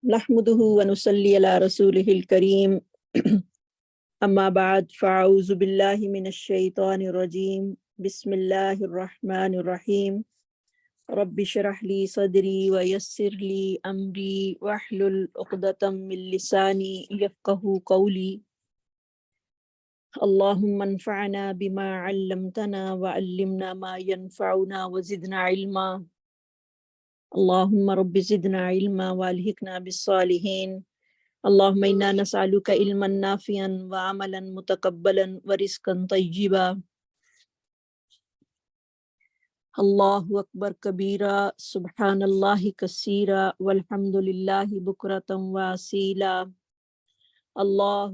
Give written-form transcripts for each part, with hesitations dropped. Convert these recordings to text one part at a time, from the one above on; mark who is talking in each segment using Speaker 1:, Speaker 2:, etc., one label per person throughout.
Speaker 1: نحمده ونصلي على رسوله الكريم أما بعد فأعوذ بالله من الشيطان الرجيم بسم الله الرحمن الرحيم رب اشرح لي صدري ويسر لي أمري واحلل عقدة من لساني يفقهوا قولي اللهم انفعنا بما علمتنا وعلمنا ما ينفعنا وزدنا علما اللهم رب زدنا علما والحقنا بالصالحين اللهم إنا نسألك علما نافعا وعملا متقبلا ورزقا طيبا الله أكبر كبيرا سبحان الله كثيرا والحمد لله بكرة وأصيلا الله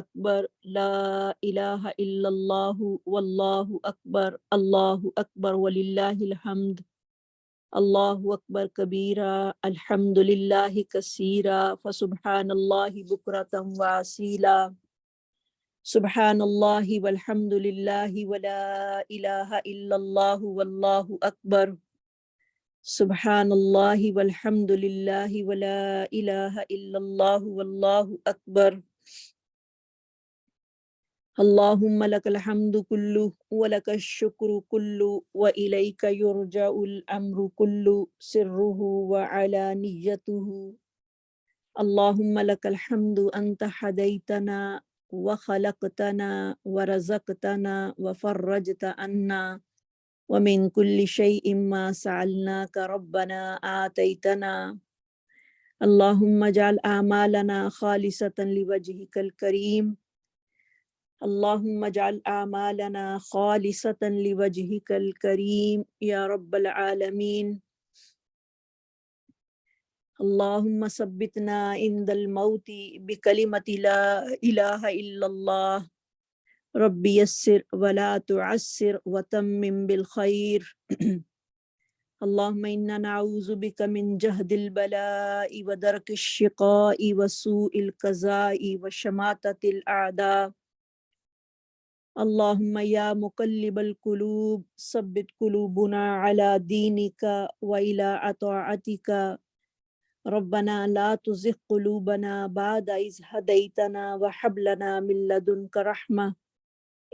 Speaker 1: أكبر لا إله إلا الله والله أكبر ولله الحمد الله أكبر كبيرا الحمد لله كثيرا فسبحان الله بكرة وأصيلا سبحان الله والحمد لله ولا إله إلا الله والله أكبر سبحان الله والحمد لله ولا إله إلا الله والله أكبر اللهم لك الحمد كله ولك الشكر كله وإليك يرجع الأمر كله سره وعلانيته اللهم لك الحمد أنت هديتنا وخلقتنا ورزقتنا وفرجت عنا ومن كل شيء ما سألناك ربنا آتيتنا اللهم اجعل أعمالنا خالصة لوجهك الكريم اللهم اجعل أعمالنا خالصة لوجهك الكريم يا رب العالمين اللهم ثبتنا عند الموت بكلمة لا إله إلا الله رب يسر ولا تعسر وتمم بالخير اللهم إنا نعوذ بك من جهد البلاء ودرك الشقاء وسوء القضاء وشماتة الأعداء اللهم يا مقلب القلوب ثبت قلوبنا على دينك وإلى طاعتك ربنا لا تزغ قلوبنا بعد إذ هديتنا وهب لنا من لدنك رحمة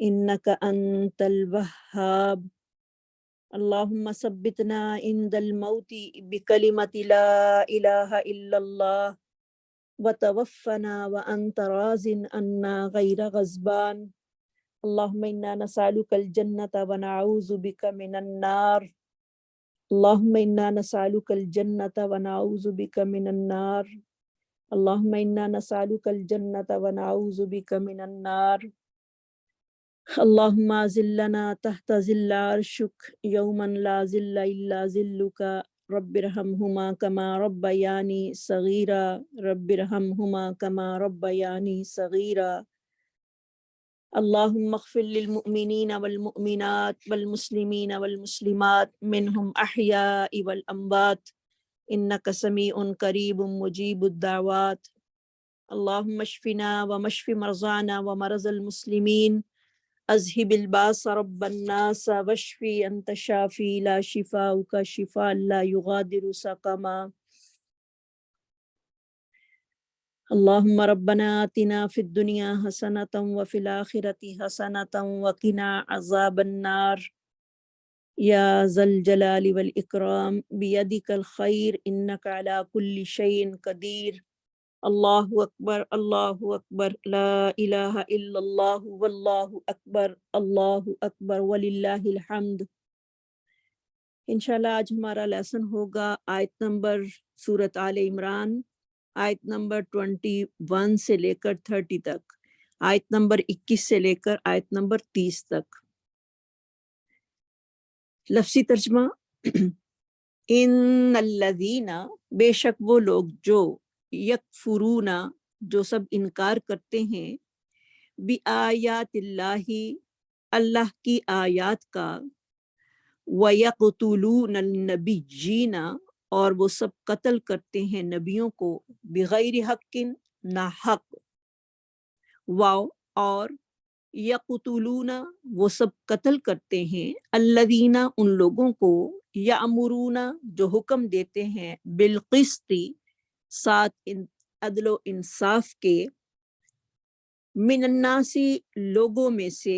Speaker 1: إنك أنت الوهاب اللهم ثبتنا عند الموت بكلمة لا إله إلا الله وتوفنا وأنت راض عنا غير غضبان اللهم إنا نسألك الجنة ونعوذ بك من النار اللهم إنا نسألك الجنة ونعوذ بك من النار اللهم إنا نسألك الجنة ونعوذ بك من النار اللهم أذلنا تحت ظل عرشك يوما لا ظل إلا ظلك رب ارحمهما كما ربياني صغيرا رب ارحمهما كما ربياني صغيرا اللهم اغفر للمؤمنين والمؤمنات والمسلمين والمسلمات منهم أحياء والأموات إنك سميع قريب مجيب الدعوات اللهم اشفنا واشف مرضانا ومرضى المسلمين اذهب الباس رب الناس واشفي أنت شافي لا شفاؤك شفاء لا يغادر سقما اللهم ربنا آتنا في الدنيا حسنة وفي الآخرة حسنة وقنا عذاب النار يا ذا الجلال والإكرام بيدك الخير إنك على كل شيء قدير الله أكبر لا إله إلا الله والله أكبر وللہ الحمد۔ انشاءاللہ آج ہمارا لیسن ہوگا آیت نمبر سورۃ آل عمران، آیت نمبر 21 سے لے کر 30 تک، آیت نمبر 21 سے لے کر آیت نمبر 30 تک۔ لفظی ترجمہ ان الذین، بے شک وہ لوگ جو یکفرون، جو سب انکار کرتے ہیں، بآیات اللہ، اللہ کی آیات کا، وَيَقْتُلُونَ النَّبِيِّينَ، اور وہ سب قتل کرتے ہیں نبیوں کو، بغیر حق، نہ حق، واو، اور یقتلون، وہ سب قتل کرتے ہیں، الذین، ان لوگوں کو، یامرون، جو حکم دیتے ہیں، بالقسط، ساتھ عدل و انصاف کے، من الناسی لوگوں میں سے،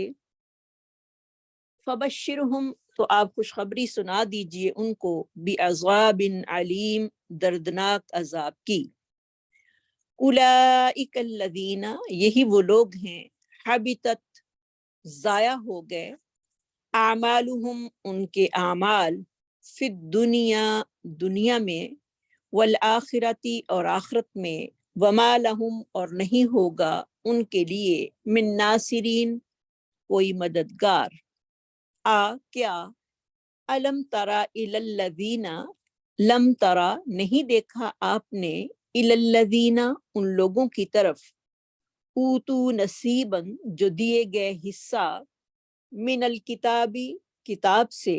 Speaker 1: فبشرہم تو آپ خوشخبری سنا دیجئے ان کو، بعذاب علیم دردناک عذاب کی، اولئک الذین یہی وہ لوگ ہیں، حبطت ضائع ہو گئے، اعمالہم ان کے اعمال، فی الدنیا دنیا میں، والآخرتی اور آخرت میں، وما لہم اور نہیں ہوگا ان کے لیے، من ناصرین کوئی مددگار، کیا، الم ترا الی الذین، لم ترا نہیں دیکھا آپ نے، الی الذین ان لوگوں کی طرف، اوتو نصیبا جو دیے گئے حصہ، من الکتابی کتاب سے،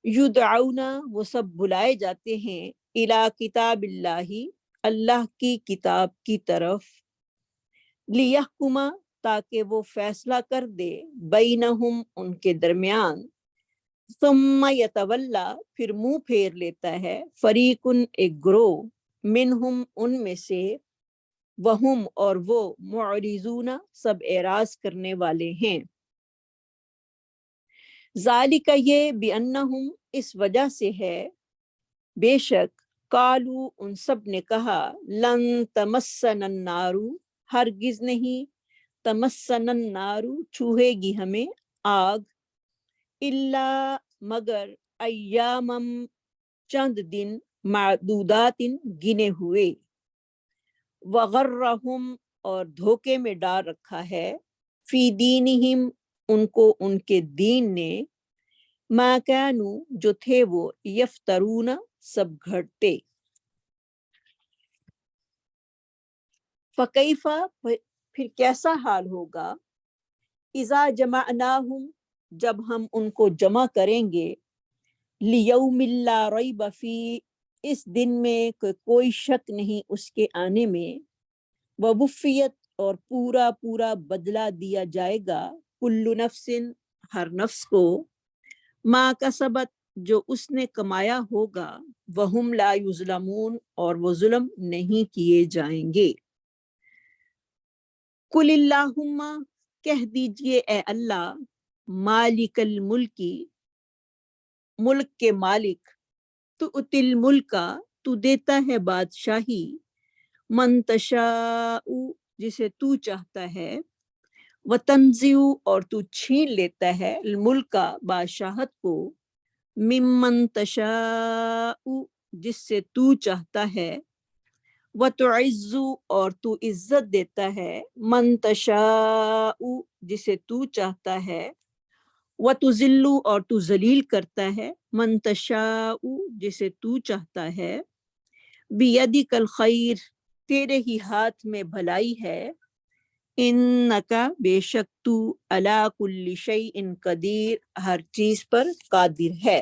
Speaker 1: یدعون وہ سب بلائے جاتے ہیں، الی کتاب اللہ اللہ کی کتاب کی طرف، لیحکم تاکہ وہ فیصلہ کر دے، بینہم ان کے درمیان، ثم یتولا پھر منہ پھیر لیتا ہے، فریقن ایک گروہ، منہم ان میں سے، وہم اور وہ، معرضون سب اعراض کرنے والے ہیں، ذالک یہ، بانہم اس وجہ سے ہے، بے شک، قالو ان سب نے کہا، لن تمسنا النار ہرگز نہیں، تمسنا النار چھوئے گی ہمیں آگ، الا مگر، ایامم چند دن، معدودات گنے ہوئے، وغرہم اور دھوکے میں ڈال رکھا ہے، فی دینہم ان کو ان کے دین نے، ما کانوا جو تھے وہ، یفترون سب گھڑتے، فکیفا پھر کیسا حال ہوگا، اذا جمعناہم جب ہم ان کو جمع کریں گے، لیوم لا ریب فی اس دن میں کہ کوئی شک نہیں اس کے آنے میں، ووفیت اور پورا پورا بدلہ دیا جائے گا، کل نفس ہر نفس کو، ما کسبت جو اس نے کمایا ہوگا، وہم لا یظلمون اور وہ ظلم نہیں کیے جائیں گے، قل اللہم کہہ دیجئے اے اللہ، مالک الملکی ملک کے مالک، تؤتی الملک تو دیتا ہے بادشاہی، من تشاء جسے تو چاہتا ہے، وتنزع اور تو چھین لیتا ہے، الملک بادشاہت کو، ممن تشاء جس سے تو چاہتا ہے، وتعز اور تو عزت دیتا ہے، من تشاء جسے تو چاہتا ہے، وتذل اور تو ذلیل کرتا ہے، من تشاء جسے تو چاہتا ہے، بیدک الخیر تیرے ہی ہاتھ میں بھلائی ہے، انکا بے شک تو، علی کل شیء قدیر ہر چیز پر قادر ہے،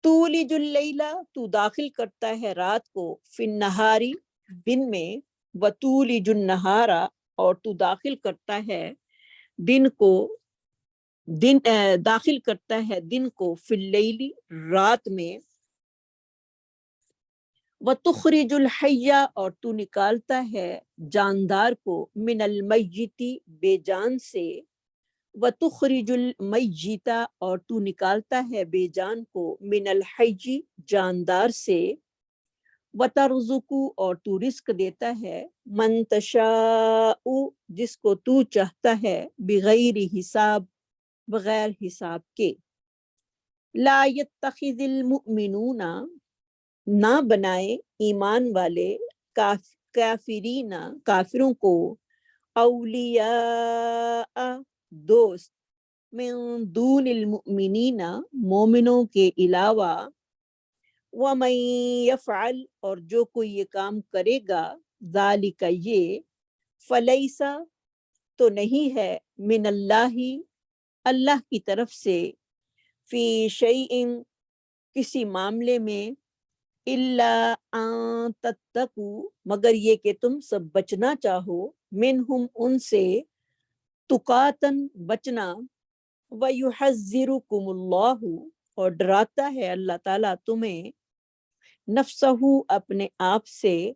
Speaker 1: تولج اللیل تو داخل کرتا ہے رات کو، فی النہاری دن میں، وتولج النہار اور تو داخل کرتا ہے دن کو، داخل کرتا ہے دن کو، فی اللیل رات میں، وتخرج الحی اور تو نکالتا ہے جاندار کو، من المیت بے جان سے، وتخرج المیت اور تو نکالتا ہے بے جان کو، من الحی جاندار سے، وترزق اور تو رزق دیتا ہے، من تشاء جس کو تو چاہتا ہے، بغیر حساب بغیر حساب کے، لا یتخذ المؤمنون نہ بنائے ایمان والے، کافرین کافروں کو، اولیاء دوست، من دون المؤمنین مومنوں کے علاوہ، ومن یفعل اور جو کوئی یہ کام کرے گا، ذالک یہ، فلیسا تو نہیں ہے، من اللہ اللہ کی طرف سے، فی شیء کسی معاملے میں، الا ان تتقوا مگر یہ کہ تم سب بچنا چاہو، منہم ان سے، تقاتن بچنا، ویحذرکم اللہ اور ڈراتا ہے اللہ تعالیٰ تمہیں، نفسہو اپنے آپ سے،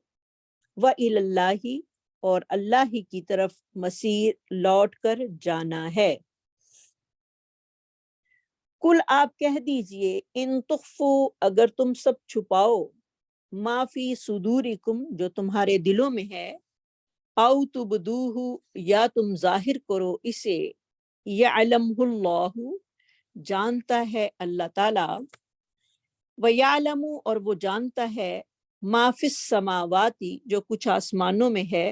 Speaker 1: وَإِلَى اللَّهِ اور اللہ ہی کی طرف مسیر لوٹ کر جانا ہے۔ کل آپ کہہ دیجئے، ان تخفو اگر تم سب چھپاؤ، ما فی صدورکم جو تمہارے دلوں میں ہے، او تبدوہ یا تم ظاہر کرو اسے، یعلمہ اللہ جانتا ہے اللہ تعالی، وَيَعْلَمُ اور وہ جانتا ہے، ما فی السماواتی جو کچھ آسمانوں میں ہے،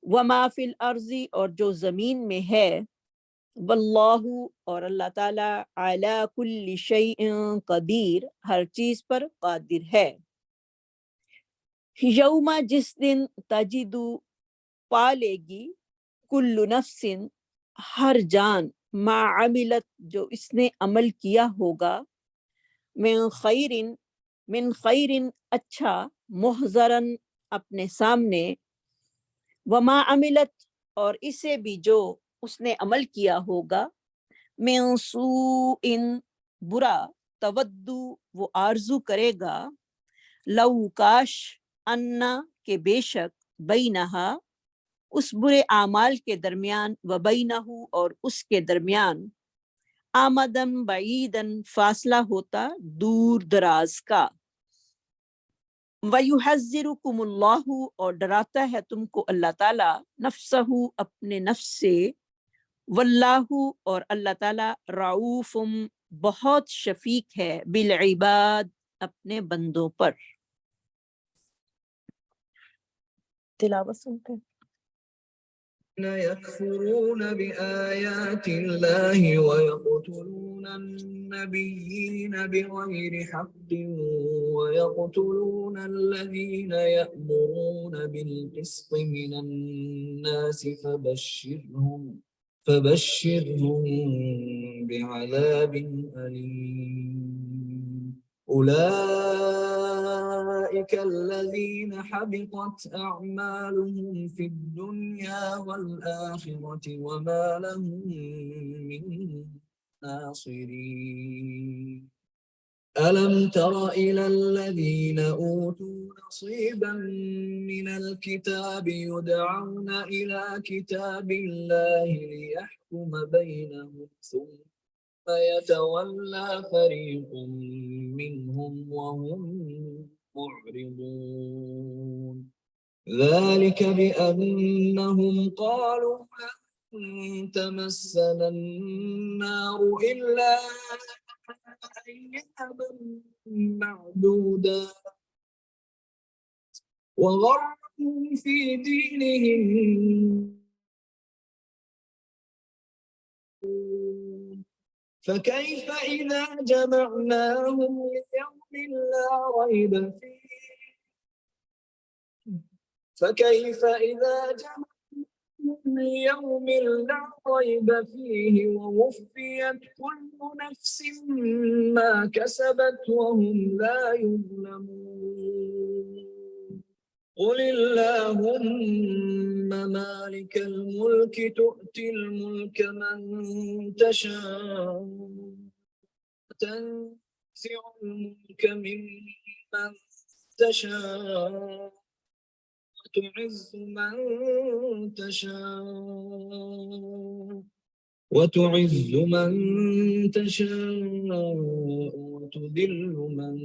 Speaker 1: وما فی الارض اور جو زمین میں ہے، واللہ اور اللہ تعالیٰ علی کل شیء قدیر ہر چیز پر قادر ہے۔ یوم جس دن تجدو پا لے گی، کل نفس ہر جان، ما عملت جو اس نے عمل کیا ہوگا، من خیر اچھا، محضرن اپنے سامنے، وما عملت اور اسے بھی جو اس نے عمل کیا ہوگا، من سوء برا، تودو وہ آرزو کرے گا، لو کاش، انا کہ بے شک، بینہا اس برے اعمال کے درمیان، و بینہ اور اس کے درمیان، آمدن بعیدن فاصلہ ہوتا دور دراز کا، وَيُحَذِّرُكُمُ اللَّهُ اور ڈراتا ہے تم کو اللہ تعالیٰ، نفسہ اپنے نفس سے، واللہ اور اللہ تعالیٰ رعوف بہت شفیق ہے، بالعباد اپنے بندوں پر۔ تلاوت سنتے ہیں۔
Speaker 2: يكفرون بآيات الله ويقتلون النبيين بغير حق ويقتلون الذين يأمرون بالقسط من الناس فبشرهم بعذاب أليم أولئك الذين حبطت أعمالهم في الدنيا والآخرة وما لهم من ناصرين ألم تر إلى الذين أوتوا نصيبا من الكتاب يدعون إلى كتاب الله ليحكم بينهم ثم يتولى فريق منهم وهم معرضون ذلك بأنهم قالوا لن تمسنا النار إلا أياما معدودات وغرهم في دينهم فكيف إذا جمعناهم ليوم لا ريب فيه ليوم لا ريب فيه ووفيت كل نفس ما كسبت وهم لا يظلمون قل اللهم مالك الملك تؤتي الملك من تشاء وتنزع الملك ممن تشاء وتعز من تشاء وتذل من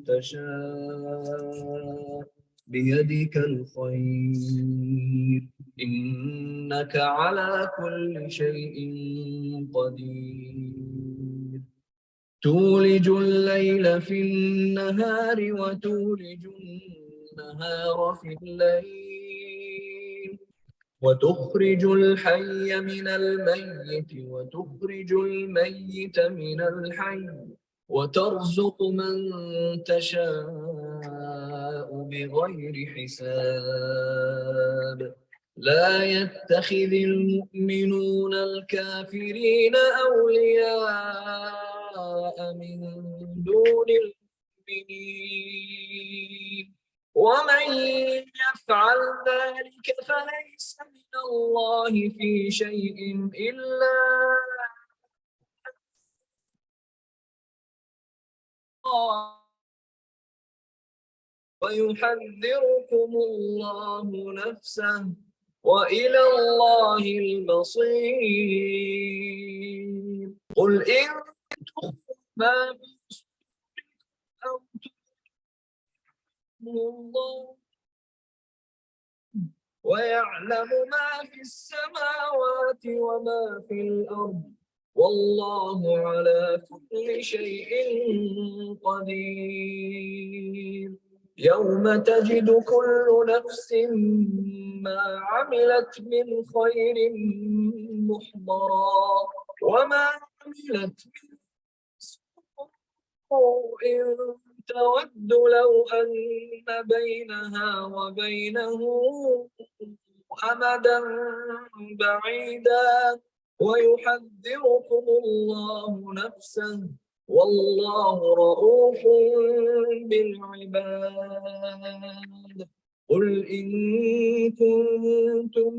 Speaker 2: تشاء بيدك الخير إنك على كل شيء قدير تولج الليل في النهار وتولج النهار في الليل وتخرج الحي من الميت وتخرج الميت من الحي وترزق من تشاء بغير حساب لا يتخذ المؤمنون الكافرين أولياء من دون المؤمنين ومن يفعل ذلك فليس من الله في شيء إلا ويحذركم الله نفسه وإلى الله المصير قل إن تخفوا ما في صدوركم أو تخفوه الله ويعلم ما في السماوات وما في الأرض والله على كل شيء قدير يوم تجد كل نفس ما عملت من خير محضرا وما عملت من سوء تود لو أن بينها وبينه أمدا بعيدا ويحذركم الله نفسه والله رؤوف بالعباد قل إن كنتم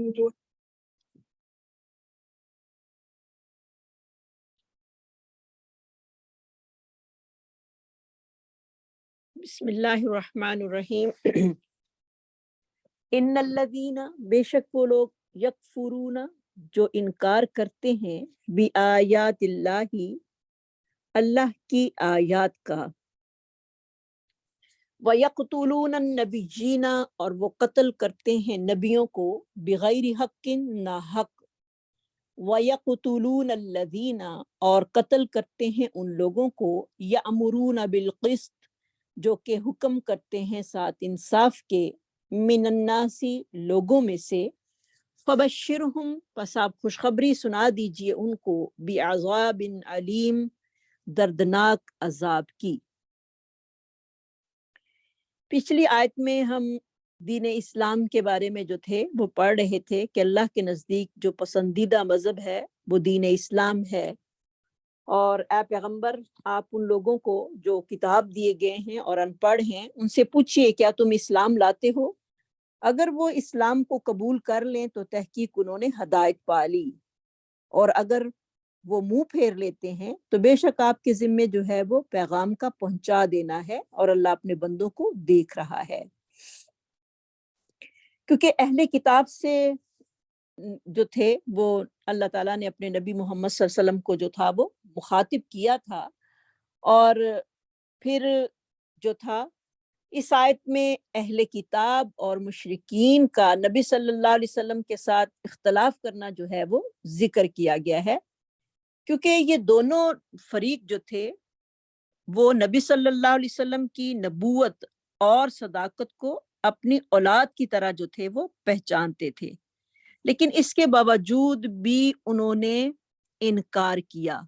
Speaker 1: بسم اللہ الرحمن الرحیم ان الذین، بے شک وہ لوگ، یکفرون، جو انکار کرتے ہیں، بآیات اللہ، اللہ کی آیات کا، وَيَقْتُلُونَ النَّبِيِّينَ، اور وہ قتل کرتے ہیں نبیوں کو، بغیر حق، نہ حق، وَيَقْتُلُونَ الَّذِينَ، اور قتل کرتے ہیں ان لوگوں کو، یأمرون بالقسط، جو کہ حکم کرتے ہیں ساتھ انصاف کے، من الناس، لوگوں میں سے، فبشرہم، پس آپ خوشخبری سنا دیجئے ان کو، بعذاب علیم، دردناک عذاب کی۔ پچھلی آیت میں ہم دین اسلام کے بارے میں جو تھے وہ پڑھ رہے تھے کہ اللہ کے نزدیک جو پسندیدہ مذہب ہے وہ دین اسلام ہے، اور اے پیغمبر، آپ ان لوگوں کو جو کتاب دیے گئے ہیں اور ان پڑھ ہیں ان سے پوچھئے کیا تم اسلام لاتے ہو؟ اگر وہ اسلام کو قبول کر لیں تو تحقیق انہوں نے ہدایت پا لی، اور اگر وہ منہ پھیر لیتے ہیں تو بے شک آپ کے ذمے جو ہے وہ پیغام کا پہنچا دینا ہے، اور اللہ اپنے بندوں کو دیکھ رہا ہے۔ کیونکہ اہل کتاب سے جو تھے وہ اللہ تعالیٰ نے اپنے نبی محمد صلی اللہ علیہ وسلم کو جو تھا وہ مخاطب کیا تھا، اور پھر جو تھا اس آیت میں اہل کتاب اور مشرکین کا نبی صلی اللہ علیہ وسلم کے ساتھ اختلاف کرنا جو ہے وہ ذکر کیا گیا ہے، کیونکہ یہ دونوں فریق جو تھے وہ نبی صلی اللہ علیہ وسلم کی نبوت اور صداقت کو اپنی اولاد کی طرح جو تھے وہ پہچانتے تھے، لیکن اس کے باوجود بھی انہوں نے انکار کیا۔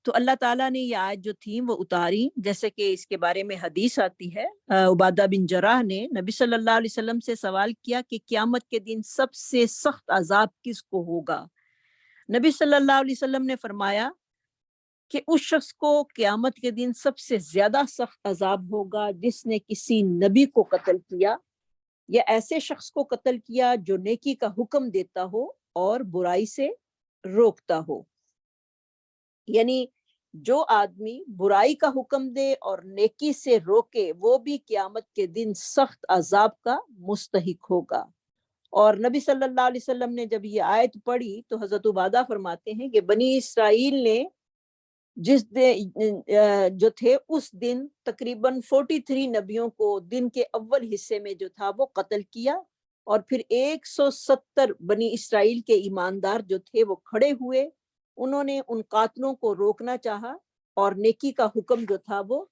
Speaker 1: تو اللہ تعالیٰ نے یہ آیت جو تھی وہ اتاری، جیسے کہ اس کے بارے میں حدیث آتی ہے، عبادہ بن جراح نے نبی صلی اللہ علیہ وسلم سے سوال کیا کہ قیامت کے دن سب سے سخت عذاب کس کو ہوگا؟ نبی صلی اللہ علیہ وسلم نے فرمایا کہ اس شخص کو قیامت کے دن سب سے زیادہ سخت عذاب ہوگا جس نے کسی نبی کو قتل کیا، یا ایسے شخص کو قتل کیا جو نیکی کا حکم دیتا ہو اور برائی سے روکتا ہو۔ یعنی جو آدمی برائی کا حکم دے اور نیکی سے روکے وہ بھی قیامت کے دن سخت عذاب کا مستحق ہوگا۔ اور نبی صلی اللہ علیہ وسلم نے جب یہ آیت پڑھی تو حضرت عبادہ فرماتے ہیں کہ بنی اسرائیل نے جس جو تھے اس دن تقریباً 43 نبیوں کو دن کے اول حصے میں جو تھا وہ قتل کیا، اور پھر 170 بنی اسرائیل کے ایماندار جو تھے وہ کھڑے ہوئے، انہوں نے ان قاتلوں کو روکنا چاہا اور نیکی کا حکم جو تھا وہ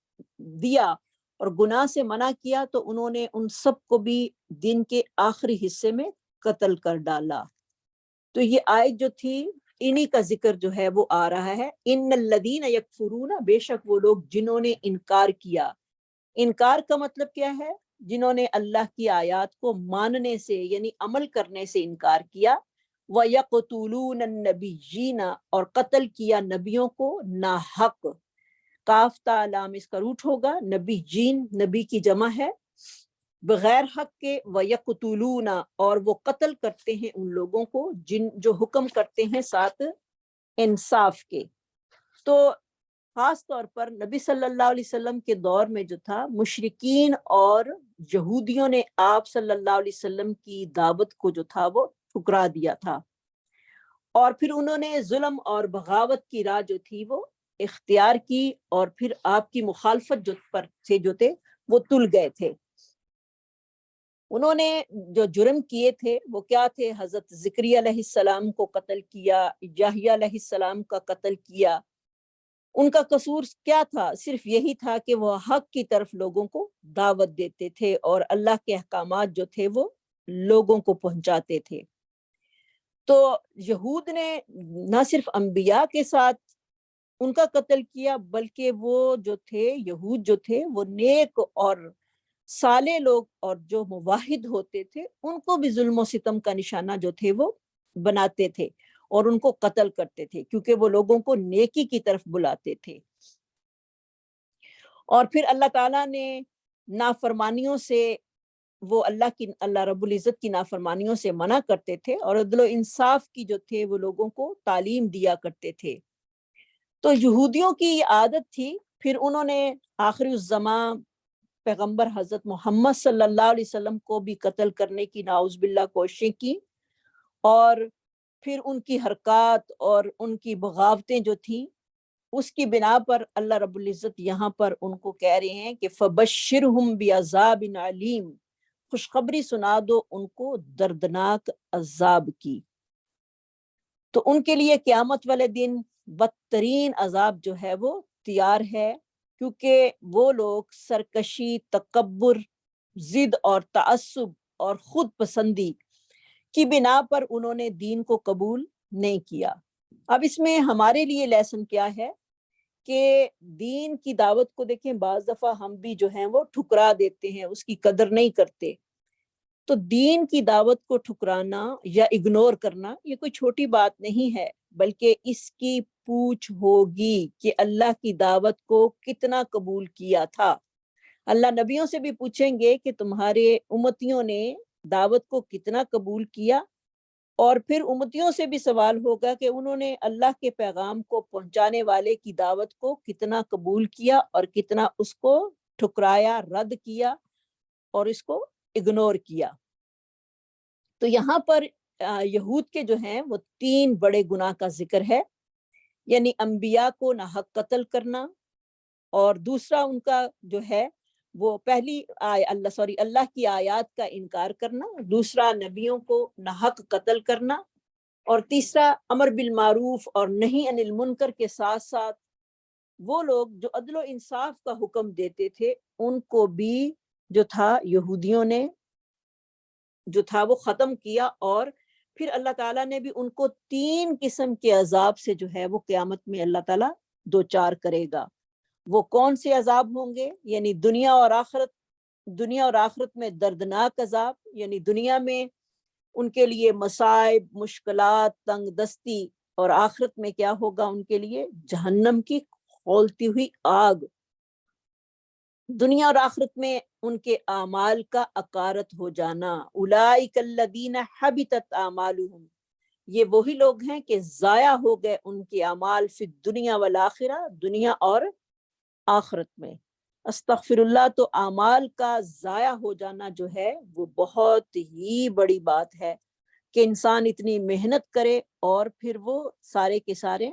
Speaker 1: دیا اور گناہ سے منع کیا، تو انہوں نے ان سب کو بھی دن کے آخری حصے میں قتل کر ڈالا۔ تو یہ آیت جو تھی انہی کا ذکر جو ہے وہ آ رہا ہے، ان الذین یکفرون، بے شک وہ لوگ جنہوں نے انکار کیا۔ انکار کا مطلب کیا ہے؟ جنہوں نے اللہ کی آیات کو ماننے سے یعنی عمل کرنے سے انکار کیا، وَيَقْتُلُونَ النَّبِيِّينَ، اور قتل کیا نبیوں کو ناحق۔ کاف تا لام اس کا روٹ ہوگا، نبی جین، نبی کی جمع ہے، بغیر حق کے، وَيَقْتُلُونَ، اور وہ قتل کرتے ہیں ان لوگوں کو جو حکم کرتے ہیں ساتھ انصاف کے۔ تو خاص طور پر نبی صلی اللہ علیہ وسلم کے دور میں جو تھا، مشرکین اور یہودیوں نے آپ صلی اللہ علیہ وسلم کی دعوت کو جو تھا وہ ٹھکرا دیا تھا، اور پھر انہوں نے ظلم اور بغاوت کی راہ جو تھی وہ اختیار کی، اور پھر آپ کی مخالفت جو تھے وہ تل گئے تھے۔ انہوں نے جو جرم کیے تھے وہ کیا تھے؟ حضرت زکریا علیہ السلام کو قتل کیا، یحییٰ علیہ السلام کا قتل کیا۔ ان کا قصور کیا تھا؟ صرف یہی تھا کہ وہ حق کی طرف لوگوں کو دعوت دیتے تھے اور اللہ کے احکامات جو تھے وہ لوگوں کو پہنچاتے تھے۔ تو یہود نے نہ صرف انبیاء کے ساتھ ان کا قتل کیا، بلکہ وہ جو تھے، یہود جو تھے، وہ نیک اور صالح لوگ اور جو موحد ہوتے تھے ان کو بھی ظلم و ستم کا نشانہ جو تھے وہ بناتے تھے اور ان کو قتل کرتے تھے، کیونکہ وہ لوگوں کو نیکی کی طرف بلاتے تھے۔ اور پھر اللہ تعالیٰ نے نافرمانیوں سے، وہ اللہ رب العزت کی نافرمانیوں سے منع کرتے تھے اور عدل و انصاف کی جو تھے وہ لوگوں کو تعلیم دیا کرتے تھے۔ تو یہودیوں کی یہ عادت تھی، پھر انہوں نے آخری الزماں پیغمبر حضرت محمد صلی اللہ علیہ وسلم کو بھی قتل کرنے کی نعوذ باللہ کوششیں کی، اور پھر ان کی حرکات اور ان کی بغاوتیں جو تھیں اس کی بنا پر اللہ رب العزت یہاں پر ان کو کہہ رہے ہیں کہ فَبَشِّرْهُمْ بِعَذَابٍ عَلِيمٍ، خوشخبری سنا دو ان کو دردناک عذاب کی۔ تو ان کے لیے قیامت والے دن بدترین عذاب جو ہے وہ تیار ہے، کیونکہ وہ لوگ سرکشی، تکبر، ضد اور تعصب اور خود پسندی کی بنا پر انہوں نے دین کو قبول نہیں کیا۔ اب اس میں ہمارے لیے لیسن کیا ہے کہ دین کی دعوت کو دیکھیں، بعض دفعہ ہم بھی جو ہیں وہ ٹھکرا دیتے ہیں، اس کی قدر نہیں کرتے۔ تو دین کی دعوت کو ٹھکرانا یا اگنور کرنا یہ کوئی چھوٹی بات نہیں ہے، بلکہ اس کی پوچھ ہوگی کہ اللہ کی دعوت کو کتنا قبول کیا تھا۔ اللہ نبیوں سے بھی پوچھیں گے کہ تمہارے امتیوں نے دعوت کو کتنا قبول کیا، اور پھر امتیوں سے بھی سوال ہوگا کہ انہوں نے اللہ کے پیغام کو پہنچانے والے کی دعوت کو کتنا قبول کیا اور کتنا اس کو ٹھکرایا، رد کیا اور اس کو اگنور کیا۔ تو یہاں پر یہود کے جو ہیں وہ 3 بڑے گناہ کا ذکر ہے، یعنی انبیاء کو ناحق قتل کرنا، اور دوسرا ان کا جو ہے وہ اللہ کی آیات کا انکار کرنا، دوسرا نبیوں کو ناحق قتل کرنا، اور تیسرا امر بالمعروف اور نہی عن المنکر کے ساتھ ساتھ وہ لوگ جو عدل و انصاف کا حکم دیتے تھے ان کو بھی جو تھا یہودیوں نے جو تھا وہ ختم کیا، اور پھر اللہ تعالیٰ نے بھی ان کو 3 قسم کے عذاب سے جو ہے وہ قیامت میں اللہ تعالیٰ دوچار کرے گا۔ وہ کون سے عذاب ہوں گے؟ یعنی دنیا اور آخرت میں دردناک عذاب، یعنی دنیا میں ان کے لیے مصائب، مشکلات، تنگ دستی، اور آخرت میں کیا ہوگا ان کے لیے؟ جہنم کی کھولتی ہوئی آگ۔ دنیا اور آخرت میں ان کے اعمال کا اکارت ہو جانا، اولئک الذین حبطت اعمالهم، یہ وہی لوگ ہیں کہ ضائع ہو گئے ان کے اعمال فی الدنیا والآخرہ، دنیا اور آخرت میں۔ استغفر اللہ۔ تو اعمال کا ضائع ہو جانا جو ہے وہ بہت ہی بڑی بات ہے کہ انسان اتنی محنت کرے اور پھر وہ سارے کے سارے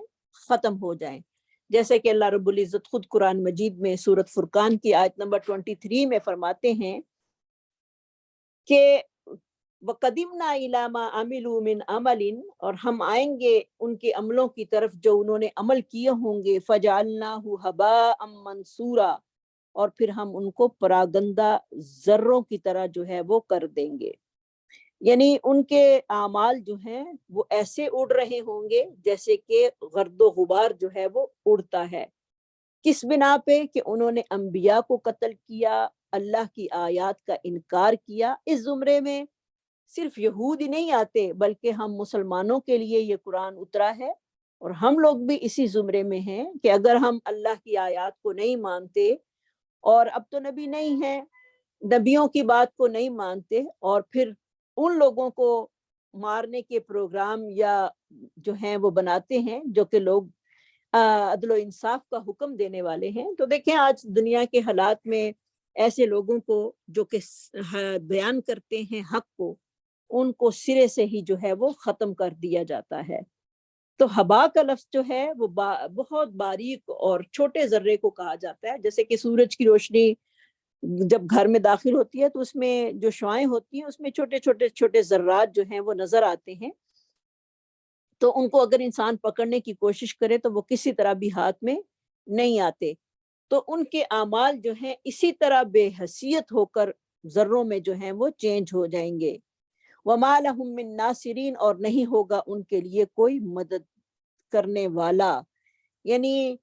Speaker 1: ختم ہو جائیں، جیسے کہ اللہ رب العزت خود قرآن مجید میں سورۃ فرقان کی آیت نمبر 23 میں فرماتے ہیں کہ وَقَدِمْنَا إِلَىٰ مَا عَمِلُوا مِنْ عَمَلٍ، اور ہم آئیں گے ان کے عملوں کی طرف جو انہوں نے عمل کیے ہوں گے، فَجَعَلْنَاهُ هَبَاءً مَنْثُورًا، اور پھر ہم ان کو پراگندہ ذروں کی طرح جو ہے وہ کر دیں گے۔ یعنی ان کے اعمال جو ہیں وہ ایسے اڑ رہے ہوں گے جیسے کہ گرد و غبار جو ہے وہ اڑتا ہے۔ کس بنا پہ؟ کہ انہوں نے انبیاء کو قتل کیا، اللہ کی آیات کا انکار کیا۔ اس زمرے میں صرف یہود ہی نہیں آتے، بلکہ ہم مسلمانوں کے لیے یہ قرآن اترا ہے، اور ہم لوگ بھی اسی زمرے میں ہیں کہ اگر ہم اللہ کی آیات کو نہیں مانتے، اور اب تو نبی نہیں ہے، نبیوں کی بات کو نہیں مانتے، اور پھر ان لوگوں کو مارنے کے پروگرام یا جو ہیں وہ بناتے ہیں جو کہ لوگ عدل و انصاف کا حکم دینے والے ہیں۔ تو دیکھیں آج دنیا کے حالات میں ایسے لوگوں کو جو کہ بیان کرتے ہیں حق کو، ان کو سرے سے ہی جو ہے وہ ختم کر دیا جاتا ہے۔ تو ہبا کا لفظ جو ہے وہ بہت باریک اور چھوٹے ذرے کو کہا جاتا ہے، جیسے کہ سورج کی روشنی جب گھر میں داخل ہوتی ہے تو اس میں جو شعاعیں ہوتی ہیں اس میں چھوٹے چھوٹے چھوٹے ذرات جو ہیں وہ نظر آتے ہیں، تو ان کو اگر انسان پکڑنے کی کوشش کرے تو وہ کسی طرح بھی ہاتھ میں نہیں آتے۔ تو ان کے اعمال جو ہیں اسی طرح بے حیثیت ہو کر ذروں میں جو ہیں وہ چینج ہو جائیں گے۔ وَمَا لَهُم مِّن نَاصِرِينَ، اور نہیں ہوگا ان کے لیے کوئی مدد کرنے والا۔ یعنی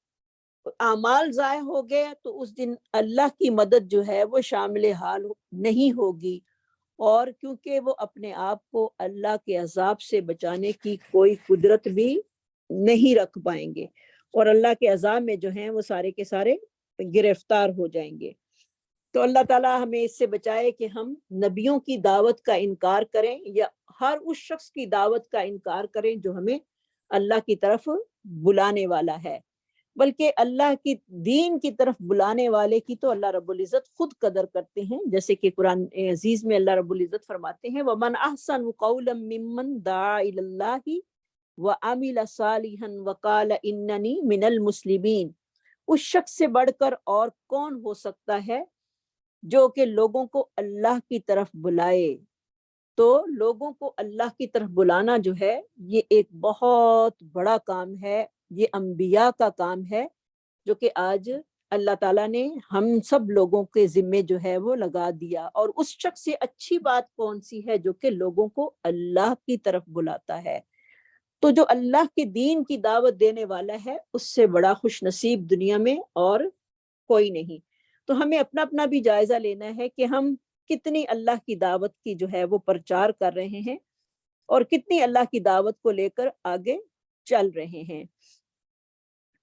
Speaker 1: اعمال ضائع ہو گئے تو اس دن اللہ کی مدد جو ہے وہ شامل حال نہیں ہوگی، اور کیونکہ وہ اپنے آپ کو اللہ کے عذاب سے بچانے کی کوئی قدرت بھی نہیں رکھ پائیں گے، اور اللہ کے عذاب میں جو ہیں وہ سارے کے سارے گرفتار ہو جائیں گے۔ تو اللہ تعالیٰ ہمیں اس سے بچائے کہ ہم نبیوں کی دعوت کا انکار کریں، یا ہر اس شخص کی دعوت کا انکار کریں جو ہمیں اللہ کی طرف بلانے والا ہے، بلکہ اللہ کی دین کی طرف بلانے والے کی تو اللہ رب العزت خود قدر کرتے ہیں، جیسے کہ قرآن عزیز میں اللہ رب العزت فرماتے ہیں وَمَنْ أَحْسَنُ قَوْلًا مِّمَّنْ دَعَا إِلَى اللَّهِ وَعَمِلَ صَالِحًا وَقَالَ إِنَّنِي مِنَ الْمُسْلِمِينَ۔ اس شخص سے بڑھ کر اور کون ہو سکتا ہے جو کہ لوگوں کو اللہ کی طرف بلائے۔ تو لوگوں کو اللہ کی طرف بلانا جو ہے یہ ایک بہت بڑا کام ہے، یہ انبیاء کا کام ہے جو کہ آج اللہ تعالیٰ نے ہم سب لوگوں کے ذمے جو ہے وہ لگا دیا۔ اور اس شخص سے اچھی بات کون سی ہے جو کہ لوگوں کو اللہ کی طرف بلاتا ہے۔ تو جو اللہ کے دین کی دعوت دینے والا ہے اس سے بڑا خوش نصیب دنیا میں اور کوئی نہیں۔ تو ہمیں اپنا اپنا بھی جائزہ لینا ہے کہ ہم کتنی اللہ کی دعوت کی جو ہے وہ پرچار کر رہے ہیں، اور کتنی اللہ کی دعوت کو لے کر آگے چل رہے ہیں۔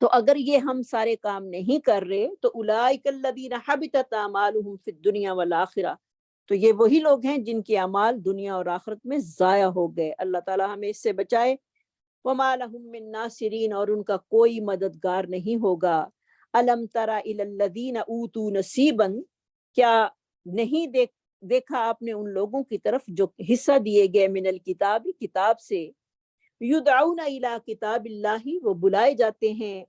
Speaker 1: تو اگر یہ ہم سارے کام نہیں کر رہے تو اولئک الذین حبطت اعمالهم فی الدنیا والآخرہ، تو یہ وہی لوگ ہیں جن کے اعمال دنیا اور آخرت میں ضائع ہو گئے۔ اللہ تعالیٰ ہمیں اس سے بچائے۔ وما لهم من ناصرین، اور ان کا کوئی مددگار نہیں ہوگا۔ الم تر الی الذین اوتوا نصیبا، کیا نہیں دیکھا آپ نے ان لوگوں کی طرف جو حصہ دیے گئے من الکتاب، کتاب سے، یدعون الی کتاب اللہ، وہ بلائے جاتے ہیں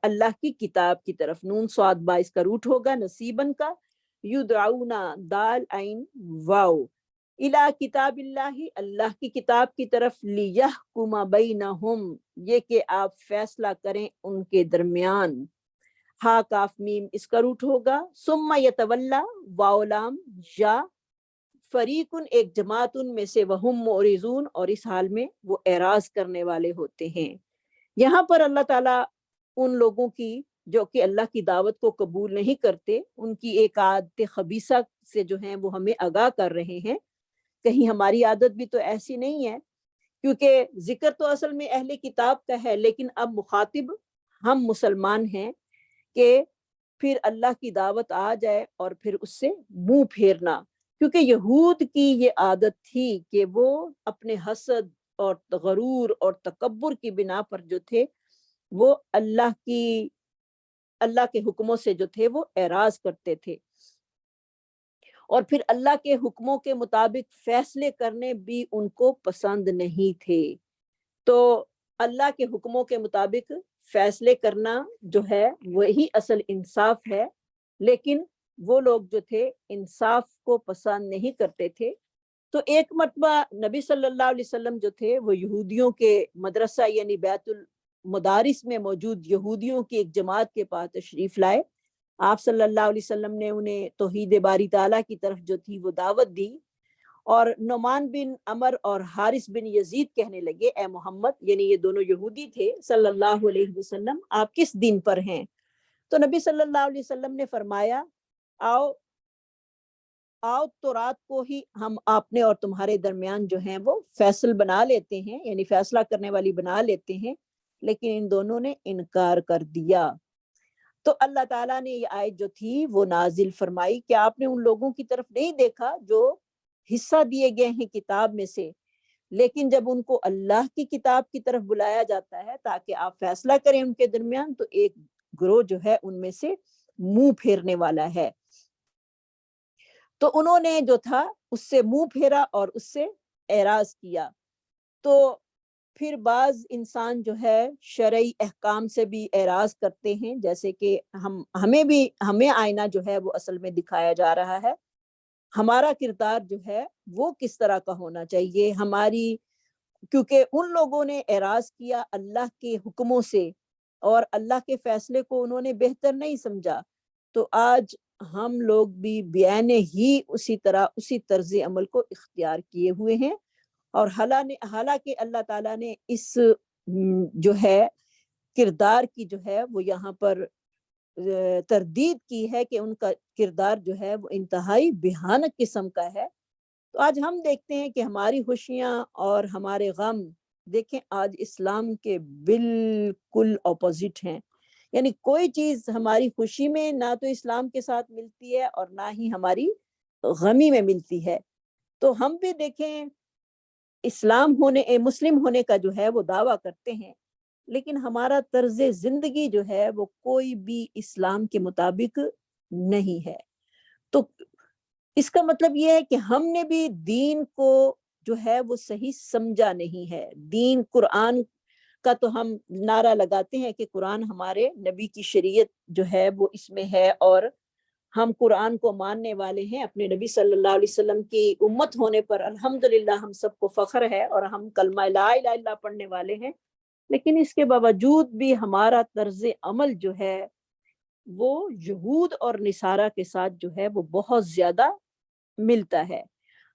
Speaker 1: اللہ کی کتاب کی طرف۔ نون صاد با اس کا روٹ ہوگا نصیبن کا، یدعون دال عین واو، الی کتاب اللہ، اللہ کی کتاب کی طرف، لیحکم بینہم، یہ کہ آپ فیصلہ کریں ان کے درمیان۔ ہا کاف میم اس کا روٹ ہوگا، ثم یتولا واو لام یا، فریقن ایک جماعت ان میں سے، وہم معرضون، اور اس حال میں وہ اعراض کرنے والے ہوتے ہیں۔ یہاں پر اللہ تعالیٰ ان لوگوں کی جو کہ اللہ کی دعوت کو قبول نہیں کرتے، ان کی ایک عادت خبیثہ سے جو ہیں وہ ہمیں آگاہ کر رہے ہیں۔ کہیں ہماری عادت بھی تو ایسی نہیں ہے، کیونکہ ذکر تو اصل میں اہل کتاب کا ہے، لیکن اب مخاطب ہم مسلمان ہیں کہ پھر اللہ کی دعوت آ جائے اور پھر اس سے منہ پھیرنا، کیونکہ یہود کی یہ عادت تھی کہ وہ اپنے حسد اور غرور اور تکبر کی بنا پر جو تھے وہ اللہ کے حکموں سے جو تھے وہ اعراض کرتے تھے، اور پھر اللہ کے حکموں کے مطابق فیصلے کرنے بھی ان کو پسند نہیں تھے۔ تو اللہ کے حکموں کے مطابق فیصلے کرنا جو ہے وہی اصل انصاف ہے، لیکن وہ لوگ جو تھے انصاف کو پسند نہیں کرتے تھے۔ تو ایک مرتبہ نبی صلی اللہ علیہ وسلم جو تھے وہ یہودیوں کے مدرسہ یعنی بیت المدارس میں موجود یہودیوں کی ایک جماعت کے پاس تشریف لائے۔ آپ صلی اللہ علیہ وسلم نے انہیں توحید باری تعالیٰ کی طرف جو تھی وہ دعوت دی، اور نعمان بن عمر اور حارث بن یزید کہنے لگے اے محمد، یعنی یہ دونوں یہودی تھے، صلی اللہ علیہ وسلم آپ کس دین پر ہیں؟ تو نبی صلی اللہ علیہ وسلم نے فرمایا آؤ تو رات کو ہی ہم اپنے اور تمہارے درمیان جو ہیں وہ فیصل بنا لیتے ہیں، یعنی فیصلہ کرنے والی بنا لیتے ہیں، لیکن ان دونوں نے انکار کر دیا۔ تو اللہ تعالیٰ نے یہ آیت جو تھی وہ نازل فرمائی کہ آپ نے ان لوگوں کی طرف نہیں دیکھا جو حصہ دیے گئے ہیں کتاب میں سے، لیکن جب ان کو اللہ کی کتاب کی طرف بلایا جاتا ہے تاکہ آپ فیصلہ کریں ان کے درمیان، تو ایک گروہ جو ہے ان میں سے منہ پھیرنے والا ہے۔ تو انہوں نے جو تھا اس سے منہ پھیرا اور اس سے اعراض کیا۔ تو پھر بعض انسان جو ہے شرعی احکام سے بھی اعراض کرتے ہیں، جیسے کہ ہمیں آئینہ جو ہے وہ اصل میں دکھایا جا رہا ہے، ہمارا کردار جو ہے وہ کس طرح کا ہونا چاہیے ہماری، کیونکہ ان لوگوں نے اعراض کیا اللہ کے حکموں سے اور اللہ کے فیصلے کو انہوں نے بہتر نہیں سمجھا۔ تو آج ہم لوگ بھی بیانے ہی اسی طرح اسی طرز عمل کو اختیار کیے ہوئے ہیں، اور حالانکہ اللہ تعالیٰ نے اس جو ہے کردار کی جو ہے وہ یہاں پر تردید کی ہے کہ ان کا کردار جو ہے وہ انتہائی بھیانک قسم کا ہے۔ تو آج ہم دیکھتے ہیں کہ ہماری خوشیاں اور ہمارے غم، دیکھیں آج اسلام کے بالکل اپوزٹ ہیں، یعنی کوئی چیز ہماری خوشی میں نہ تو اسلام کے ساتھ ملتی ہے اور نہ ہی ہماری غمی میں ملتی ہے۔ تو ہم بھی دیکھیں مسلم ہونے کا جو ہے وہ دعویٰ کرتے ہیں، لیکن ہمارا طرز زندگی جو ہے وہ کوئی بھی اسلام کے مطابق نہیں ہے۔ تو اس کا مطلب یہ ہے کہ ہم نے بھی دین کو جو ہے وہ صحیح سمجھا نہیں ہے۔ دین قرآن کا تو ہم نعرہ لگاتے ہیں کہ قرآن ہمارے نبی کی شریعت جو ہے وہ اس میں ہے، اور ہم قرآن کو ماننے والے ہیں، اپنے نبی صلی اللہ علیہ وسلم کی امت ہونے پر الحمدللہ ہم سب کو فخر ہے، اور ہم کلمہ لا الہ الا اللہ پڑھنے والے ہیں۔ لیکن اس کے باوجود بھی ہمارا طرز عمل جو ہے وہ یہود اور نصارہ کے ساتھ جو ہے وہ بہت زیادہ ملتا ہے۔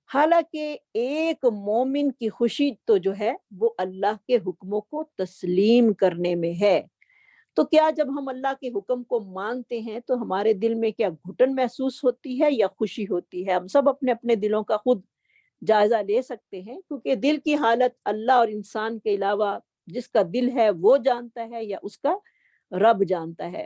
Speaker 1: حالانکہ ایک مومن کی خوشی تو جو ہے وہ اللہ کے حکموں کو تسلیم کرنے میں ہے۔ تو کیا جب ہم اللہ کے حکم کو مانتے ہیں تو ہمارے دل میں کیا گھٹن محسوس ہوتی ہے یا خوشی ہوتی ہے؟ ہم سب اپنے اپنے دلوں کا خود جائزہ لے سکتے ہیں، کیونکہ دل کی حالت اللہ اور انسان کے علاوہ جس کا دل ہے وہ جانتا ہے یا اس کا رب جانتا ہے۔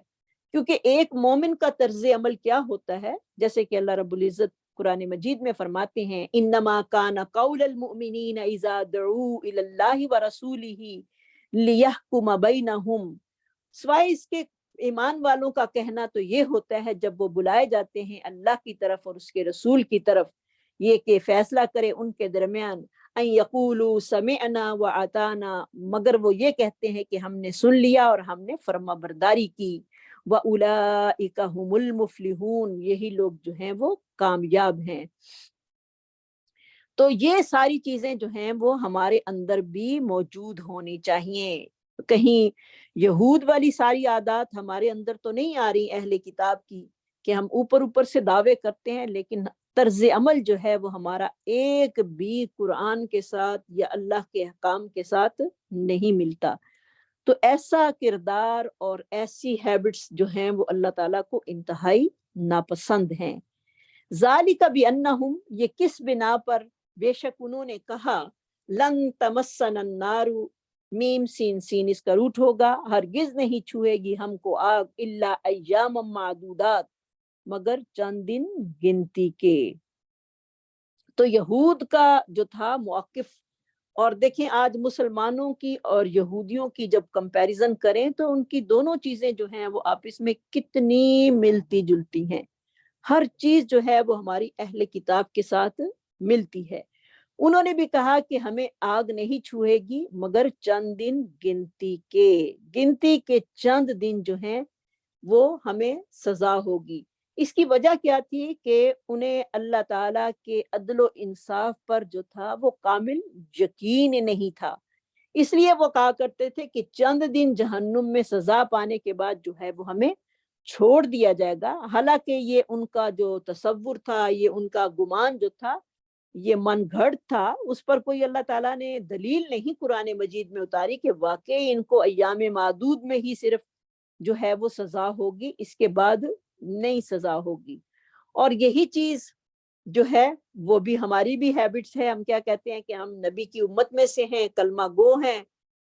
Speaker 1: کیونکہ ایک مومن کا طرز عمل کیا ہوتا ہے، جیسے کہ اللہ رب العزت قرآن مجید میں فرماتے ہیں انما کان قول المؤمنین اذا دعوا الی اللہ ورسولہ لیحکم بینہم، سوائے اس کے ایمان والوں کا کہنا تو یہ ہوتا ہے جب وہ بلائے جاتے ہیں اللہ کی طرف اور اس کے رسول کی طرف، یہ کہ فیصلہ کرے ان کے درمیان، ان یقولوا سمعنا واطعنا، مگر وہ یہ کہتے ہیں کہ ہم نے سن لیا اور ہم نے فرما برداری کی، واولئک هم المفلحون، یہی لوگ جو ہیں وہ کامیاب ہیں۔ تو یہ ساری چیزیں جو ہیں وہ ہمارے اندر بھی موجود ہونی چاہیے۔ کہیں یہود والی ساری عادات ہمارے اندر تو نہیں آ رہی اہل کتاب کی، کہ ہم اوپر سے دعوے کرتے ہیں لیکن طرز عمل جو ہے وہ ہمارا ایک بھی قرآن کے ساتھ یا اللہ کے احکام کے ساتھ نہیں ملتا۔ تو ایسا کردار اور ایسی ہیبٹس جو ہیں وہ اللہ تعالیٰ کو انتہائی ناپسند ہیں۔ ذالک بانہم، یہ کس بنا پر، بے شک انہوں نے کہا لن تمسن النار، میم سین سین اس کا روٹ ہوگا، ہرگز نہیں چھوئے گی ہم کو آگ، الا ایام معدودات، مگر چند دن گنتی کے۔ تو یہود کا جو تھا موقف، اور دیکھیں آج مسلمانوں کی اور یہودیوں کی جب کمپیریزن کریں تو ان کی دونوں چیزیں جو ہیں وہ آپس میں کتنی ملتی جلتی ہیں۔ ہر چیز جو ہے وہ ہماری اہل کتاب کے ساتھ ملتی ہے۔ انہوں نے بھی کہا کہ ہمیں آگ نہیں چھوئے گی مگر چند دن گنتی کے چند دن جو ہیں وہ ہمیں سزا ہوگی۔ اس کی وجہ کیا تھی کہ انہیں اللہ تعالیٰ کے عدل و انصاف پر جو تھا وہ کامل یقین نہیں تھا، اس لیے وہ کہا کرتے تھے کہ چند دن جہنم میں سزا پانے کے بعد جو ہے وہ ہمیں چھوڑ دیا جائے گا۔ حالانکہ یہ ان کا جو تصور تھا، یہ ان کا گمان جو تھا، یہ من گھڑت تھا، اس پر کوئی اللہ تعالیٰ نے دلیل نہیں قرآن مجید میں اتاری کہ واقعی ان کو ایام معدود میں ہی صرف جو ہے وہ سزا ہوگی، اس کے بعد نہیں سزا ہوگی۔ اور یہی چیز جو ہے وہ بھی ہماری بھی ہیبٹس ہے، ہم کیا کہتے ہیں کہ ہم نبی کی امت میں سے ہیں، کلمہ گو ہیں،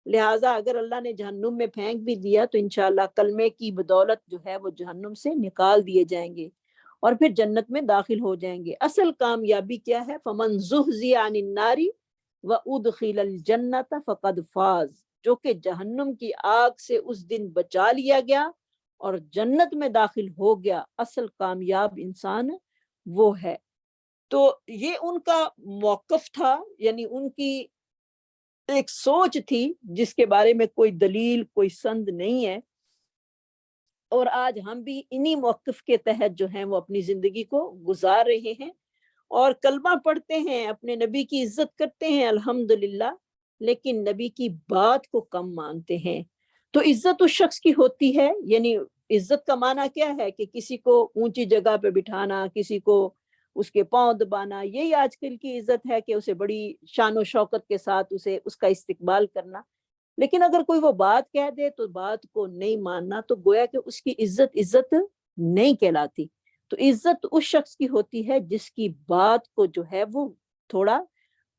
Speaker 1: لہٰذا اگر اللہ نے جہنم میں پھینک بھی دیا تو انشاءاللہ کلمے کی بدولت جو ہے وہ جہنم سے نکال دیے جائیں گے اور پھر جنت میں داخل ہو جائیں گے۔ اصل کامیابی کیا ہے؟ فمن زحزح عن النار وَأُدْخِلَ الْجَنَّةَ فَقَدْ فَازَ، جو کہ جہنم کی آگ سے اس دن بچا لیا گیا اور جنت میں داخل ہو گیا، اصل کامیاب انسان وہ ہے۔ تو یہ ان کا موقف تھا، یعنی ان کی ایک سوچ تھی جس کے بارے میں کوئی دلیل کوئی سند نہیں ہے، اور آج ہم بھی انہی موقف کے تحت جو ہیں وہ اپنی زندگی کو گزار رہے ہیں اور کلمہ پڑھتے ہیں، اپنے نبی کی عزت کرتے ہیں الحمدللہ، لیکن نبی کی بات کو کم مانتے ہیں۔ تو عزت اس شخص کی ہوتی ہے، یعنی عزت کا معنی کیا ہے کہ کسی کو اونچی جگہ پہ بٹھانا، کسی کو اس کے پاؤں دبانا، یہی آج کل کی عزت ہے کہ اسے بڑی شان و شوکت کے ساتھ اس کا استقبال کرنا۔ لیکن اگر کوئی وہ بات کہہ دے تو بات کو نہیں ماننا، تو گویا کہ اس کی عزت نہیں کہلاتی۔ تو عزت اس شخص کی ہوتی ہے جس کی بات کو جو ہے وہ تھوڑا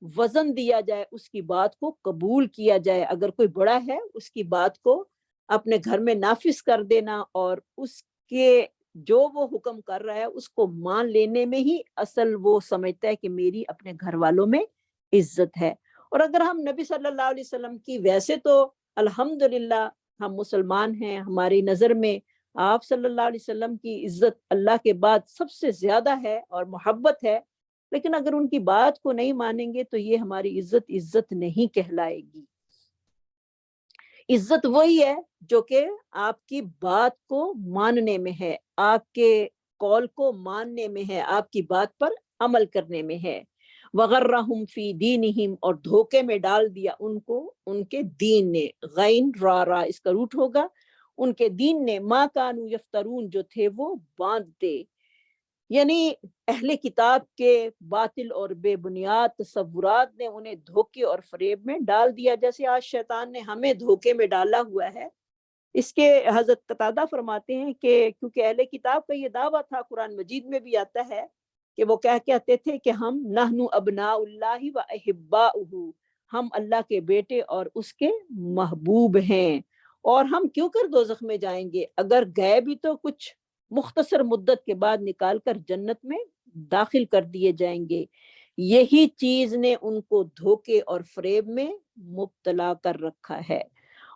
Speaker 1: وزن دیا جائے، اس کی بات کو قبول کیا جائے، اگر کوئی بڑا ہے اس کی بات کو اپنے گھر میں نافذ کر دینا اور اس کے جو وہ حکم کر رہا ہے اس کو مان لینے میں ہی اصل وہ سمجھتا ہے کہ میری اپنے گھر والوں میں عزت ہے۔ اور اگر ہم نبی صلی اللہ علیہ وسلم کی، ویسے تو الحمدللہ ہم مسلمان ہیں، ہماری نظر میں آپ صلی اللہ علیہ وسلم کی عزت اللہ کے بعد سب سے زیادہ ہے اور محبت ہے، لیکن اگر ان کی بات کو نہیں مانیں گے تو یہ ہماری عزت نہیں کہلائے گی۔ عزت وہی ہے جو کہ آپ کی بات کو ماننے میں ہے، آپ کے قول کو ماننے میں ہے، آپ کی بات پر عمل کرنے میں ہے۔ وغرہم فی دینہم، اور دھوکے میں ڈال دیا ان کو ان کے دین نے، غین را اس کا روٹ ہوگا، ان کے دین نے، ما کانوا یفترون، جو تھے وہ باندھتے، یعنی اہل کتاب کے باطل اور بے بنیاد تصورات نے انہیں دھوکے اور فریب میں ڈال دیا، جیسے آج شیطان نے ہمیں دھوکے میں ڈالا ہوا ہے۔ اس کے حضرت قتادہ فرماتے ہیں کہ کیونکہ اہل کتاب کا یہ دعویٰ تھا، قرآن مجید میں بھی آتا ہے کہ وہ کہتے تھے کہ ہم نحن ابناء اللہ و احباؤہ، ہم اللہ کے بیٹے اور اس کے محبوب ہیں، اور ہم کیوں کر دوزخ میں جائیں گے، اگر گئے بھی تو کچھ مختصر مدت کے بعد نکال کر جنت میں داخل کر دیے جائیں گے۔ یہی چیز نے ان کو دھوکے اور فریب میں مبتلا کر رکھا ہے،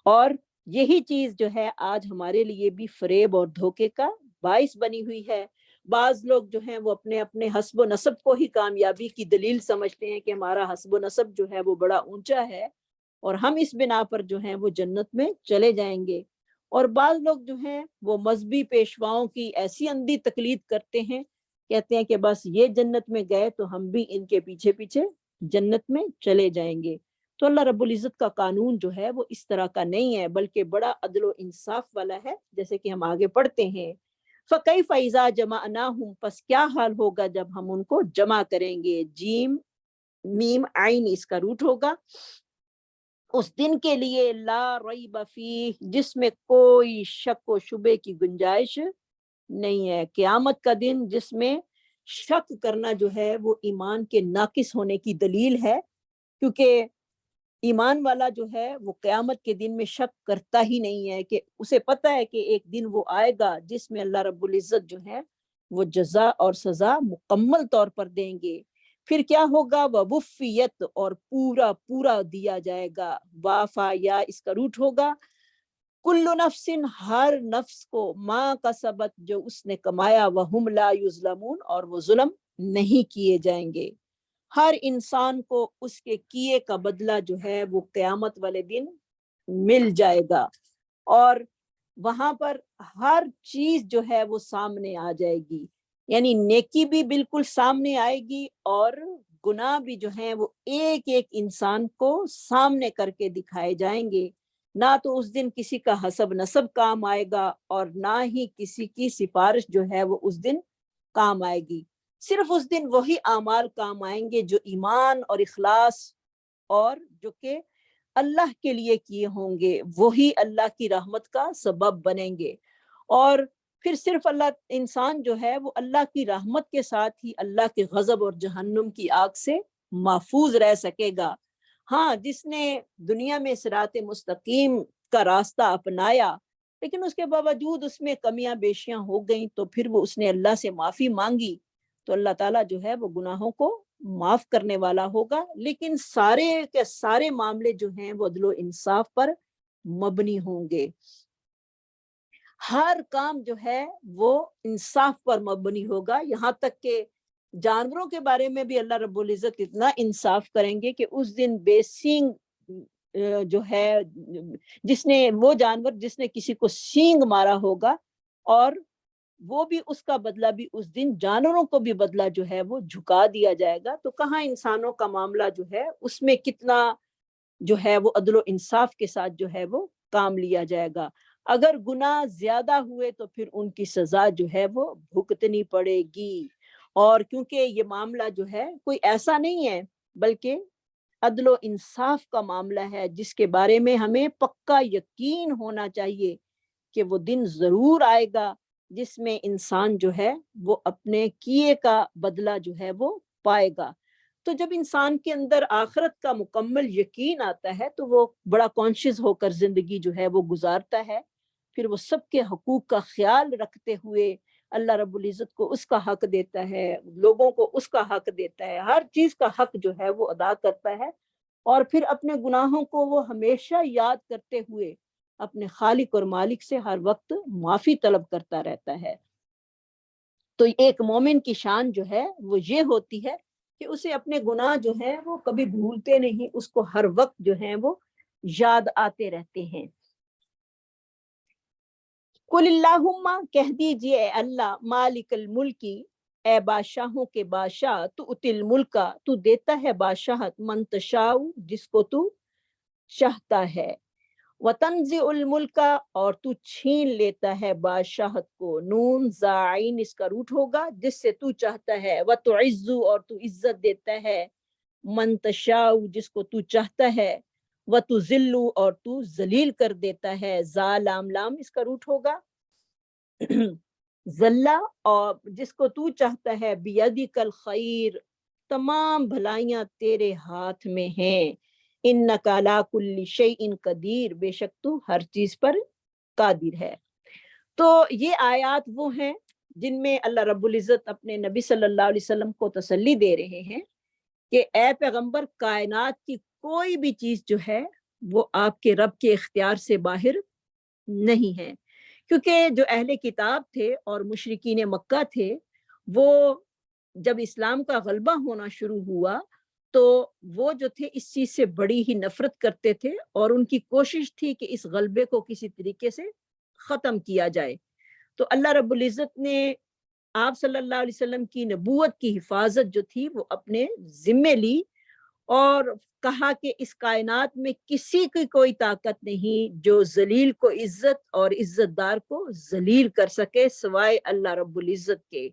Speaker 1: اور یہی چیز جو ہے آج ہمارے لیے بھی فریب اور دھوکے کا باعث بنی ہوئی ہے۔ بعض لوگ جو ہیں وہ اپنے اپنے حسب و نسب کو ہی کامیابی کی دلیل سمجھتے ہیں کہ ہمارا حسب و نسب جو ہے وہ بڑا اونچا ہے اور ہم اس بنا پر جو ہیں وہ جنت میں چلے جائیں گے، اور بعض لوگ جو ہیں وہ مذہبی پیشواؤں کی ایسی اندھی تقلید کرتے ہیں، کہتے ہیں کہ بس یہ جنت میں گئے تو ہم بھی ان کے پیچھے پیچھے جنت میں چلے جائیں گے۔ تو اللہ رب العزت کا قانون جو ہے وہ اس طرح کا نہیں ہے، بلکہ بڑا عدل و انصاف والا ہے، جیسے کہ ہم آگے پڑھتے ہیں۔ فَكَيْفَ إِذَا جَمَعْنَاهُمْ، پس کیا حال ہوگا جب ہم ان کو جمع کریں گے، جیم میم عین اس کا روٹ ہوگا، اس دن کے لیے لا ریب فیہ، جس میں کوئی شک و شبے کی گنجائش نہیں ہے، قیامت کا دن جس میں شک کرنا جو ہے وہ ایمان کے ناقص ہونے کی دلیل ہے، کیونکہ ایمان والا جو ہے وہ قیامت کے دن میں شک کرتا ہی نہیں ہے، کہ اسے پتہ ہے کہ ایک دن وہ آئے گا جس میں اللہ رب العزت جو ہے وہ جزا اور سزا مکمل طور پر دیں گے۔ پھر کیا ہوگا، ووفیت، اور پورا پورا دیا جائے گا، وافا یا اس کا روٹ ہوگا، کل نفس، ہر نفس کو، ما کسبت، جو اس نے کمایا، وہم لا یظلمون، اور وہ ظلم نہیں کیے جائیں گے۔ ہر انسان کو اس کے کیے کا بدلہ جو ہے وہ قیامت والے دن مل جائے گا، اور وہاں پر ہر چیز جو ہے وہ سامنے آ جائے گی، یعنی نیکی بھی بالکل سامنے آئے گی اور گناہ بھی جو ہیں وہ ایک ایک انسان کو سامنے کر کے دکھائے جائیں گے۔ نہ تو اس دن کسی کا حسب نسب کام آئے گا اور نہ ہی کسی کی سفارش جو ہے وہ اس دن کام آئے گی، صرف اس دن وہی اعمال کام آئیں گے جو ایمان اور اخلاص اور جو کہ اللہ کے لیے کیے ہوں گے، وہی اللہ کی رحمت کا سبب بنیں گے، اور پھر صرف اللہ، انسان جو ہے وہ اللہ کی رحمت کے ساتھ ہی اللہ کے غضب اور جہنم کی آگ سے محفوظ رہ سکے گا۔ ہاں، جس نے دنیا میں صراط مستقیم کا راستہ اپنایا لیکن اس کے باوجود اس میں کمیاں بیشیاں ہو گئیں، تو پھر وہ اس نے اللہ سے معافی مانگی تو اللہ تعالیٰ جو ہے وہ گناہوں کو معاف کرنے والا ہوگا، لیکن سارے کے سارے معاملے جو ہیں وہ عدل و انصاف پر مبنی ہوں گے۔ ہر کام جو ہے وہ انصاف پر مبنی ہوگا، یہاں تک کہ جانوروں کے بارے میں بھی اللہ رب العزت اتنا انصاف کریں گے کہ اس دن بے سینگ جو ہے وہ جانور جس نے کسی کو سینگ مارا ہوگا، اور وہ بھی اس کا بدلہ بھی اس دن جانوروں کو بھی بدلہ جو ہے وہ جھکا دیا جائے گا۔ تو کہاں انسانوں کا معاملہ جو ہے اس میں کتنا جو ہے وہ عدل و انصاف کے ساتھ جو ہے وہ کام لیا جائے گا۔ اگر گناہ زیادہ ہوئے تو پھر ان کی سزا جو ہے وہ بھگتنی پڑے گی، اور کیونکہ یہ معاملہ جو ہے کوئی ایسا نہیں ہے بلکہ عدل و انصاف کا معاملہ ہے، جس کے بارے میں ہمیں پکا یقین ہونا چاہیے کہ وہ دن ضرور آئے گا جس میں انسان جو ہے وہ اپنے کیے کا بدلہ جو ہے وہ پائے گا۔ تو جب انسان کے اندر آخرت کا مکمل یقین آتا ہے تو وہ بڑا کانشیس ہو کر زندگی جو ہے وہ گزارتا ہے، پھر وہ سب کے حقوق کا خیال رکھتے ہوئے اللہ رب العزت کو اس کا حق دیتا ہے، لوگوں کو اس کا حق دیتا ہے، ہر چیز کا حق جو ہے وہ ادا کرتا ہے، اور پھر اپنے گناہوں کو وہ ہمیشہ یاد کرتے ہوئے اپنے خالق اور مالک سے ہر وقت معافی طلب کرتا رہتا ہے۔ تو ایک مومن کی شان جو ہے وہ یہ ہوتی ہے کہ اسے اپنے گناہ جو ہیں وہ کبھی بھولتے نہیں، اس کو ہر وقت جو ہیں وہ یاد آتے رہتے ہیں۔ قل اللہم، کہہ دیجئے اے اللہ، مالک الملکی، اے بادشاہوں کے بادشاہ، تو اتل الملکہ، تو دیتا ہے بادشاہت، من تشاء، جس کو تو چاہتا ہے، وتنزع الملک، اور تو چھین لیتا ہے بادشاہت کو، نون زائن اس کا روٹ ہوگا، جس سے تو چاہتا ہے، وتعز، اور تو عزت دیتا ہے، من تشاء، جس کو تو چاہتا ہے، وتذل، اور تو ذلیل کر دیتا ہے، زا لام لام اس کا روٹ ہوگا، ذلہ، اور جس کو تو چاہتا ہے، بیدک الخیر، تمام بھلائیاں تیرے ہاتھ میں ہیں، انک علی کل شیء قدیر، بے شک تو ہر چیز پر قادر ہے۔ تو یہ آیات وہ ہیں جن میں اللہ رب العزت اپنے نبی صلی اللہ علیہ وسلم کو تسلی دے رہے ہیں کہ اے پیغمبر، کائنات کی کوئی بھی چیز جو ہے وہ آپ کے رب کے اختیار سے باہر نہیں ہے، کیونکہ جو اہل کتاب تھے اور مشرکین مکہ تھے، وہ جب اسلام کا غلبہ ہونا شروع ہوا تو وہ جو تھے اس چیز سے بڑی ہی نفرت کرتے تھے، اور ان کی کوشش تھی کہ اس غلبے کو کسی طریقے سے ختم کیا جائے۔ تو اللہ رب العزت نے آپ صلی اللہ علیہ وسلم کی نبوت کی حفاظت جو تھی وہ اپنے ذمے لی، اور کہا کہ اس کائنات میں کسی کی کوئی طاقت نہیں جو ذلیل کو عزت اور عزت دار کو ذلیل کر سکے سوائے اللہ رب العزت کے۔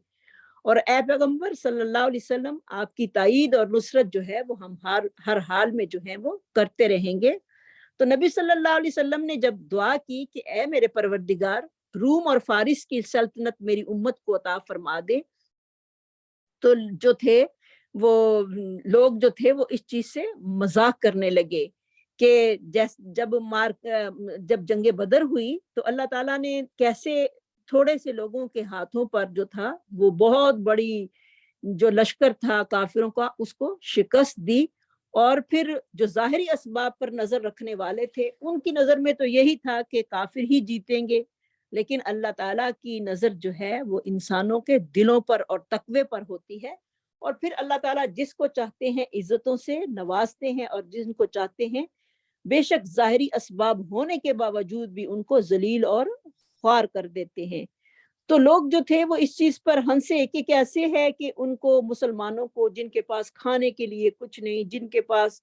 Speaker 1: اور اے پیغمبر صلی اللہ علیہ وسلم، آپ کی تائید اور نصرت جو ہے وہ ہم ہر حال میں جو ہے وہ کرتے رہیں گے۔ تو نبی صلی اللہ علیہ وسلم نے جب دعا کی کہ اے میرے پروردگار، روم اور فارس کی سلطنت میری امت کو عطا فرما دے، تو جو تھے وہ لوگ جو تھے وہ اس چیز سے مذاق کرنے لگے کہ جب جنگ بدر ہوئی تو اللہ تعالیٰ نے کیسے تھوڑے سے لوگوں کے ہاتھوں پر جو تھا وہ بہت بڑی جو لشکر تھا کافروں کا اس کو شکست دی، اور پھر جو ظاہری اسباب پر نظر رکھنے والے تھے ان کی نظر میں تو یہی تھا کہ کافر ہی جیتیں گے، لیکن اللہ تعالیٰ کی نظر جو ہے وہ انسانوں کے دلوں پر اور تقوی پر ہوتی ہے، اور پھر اللہ تعالیٰ جس کو چاہتے ہیں عزتوں سے نوازتے ہیں، اور جن کو چاہتے ہیں بے شک ظاہری اسباب ہونے کے باوجود بھی ان کو ذلیل اور خوار کر دیتے ہیں۔ تو لوگ جو تھے وہ اس چیز پر ہنسے کہ کیسے ہے کہ ان کو مسلمانوں کو جن کے پاس کھانے کے لیے کچھ نہیں، جن کے پاس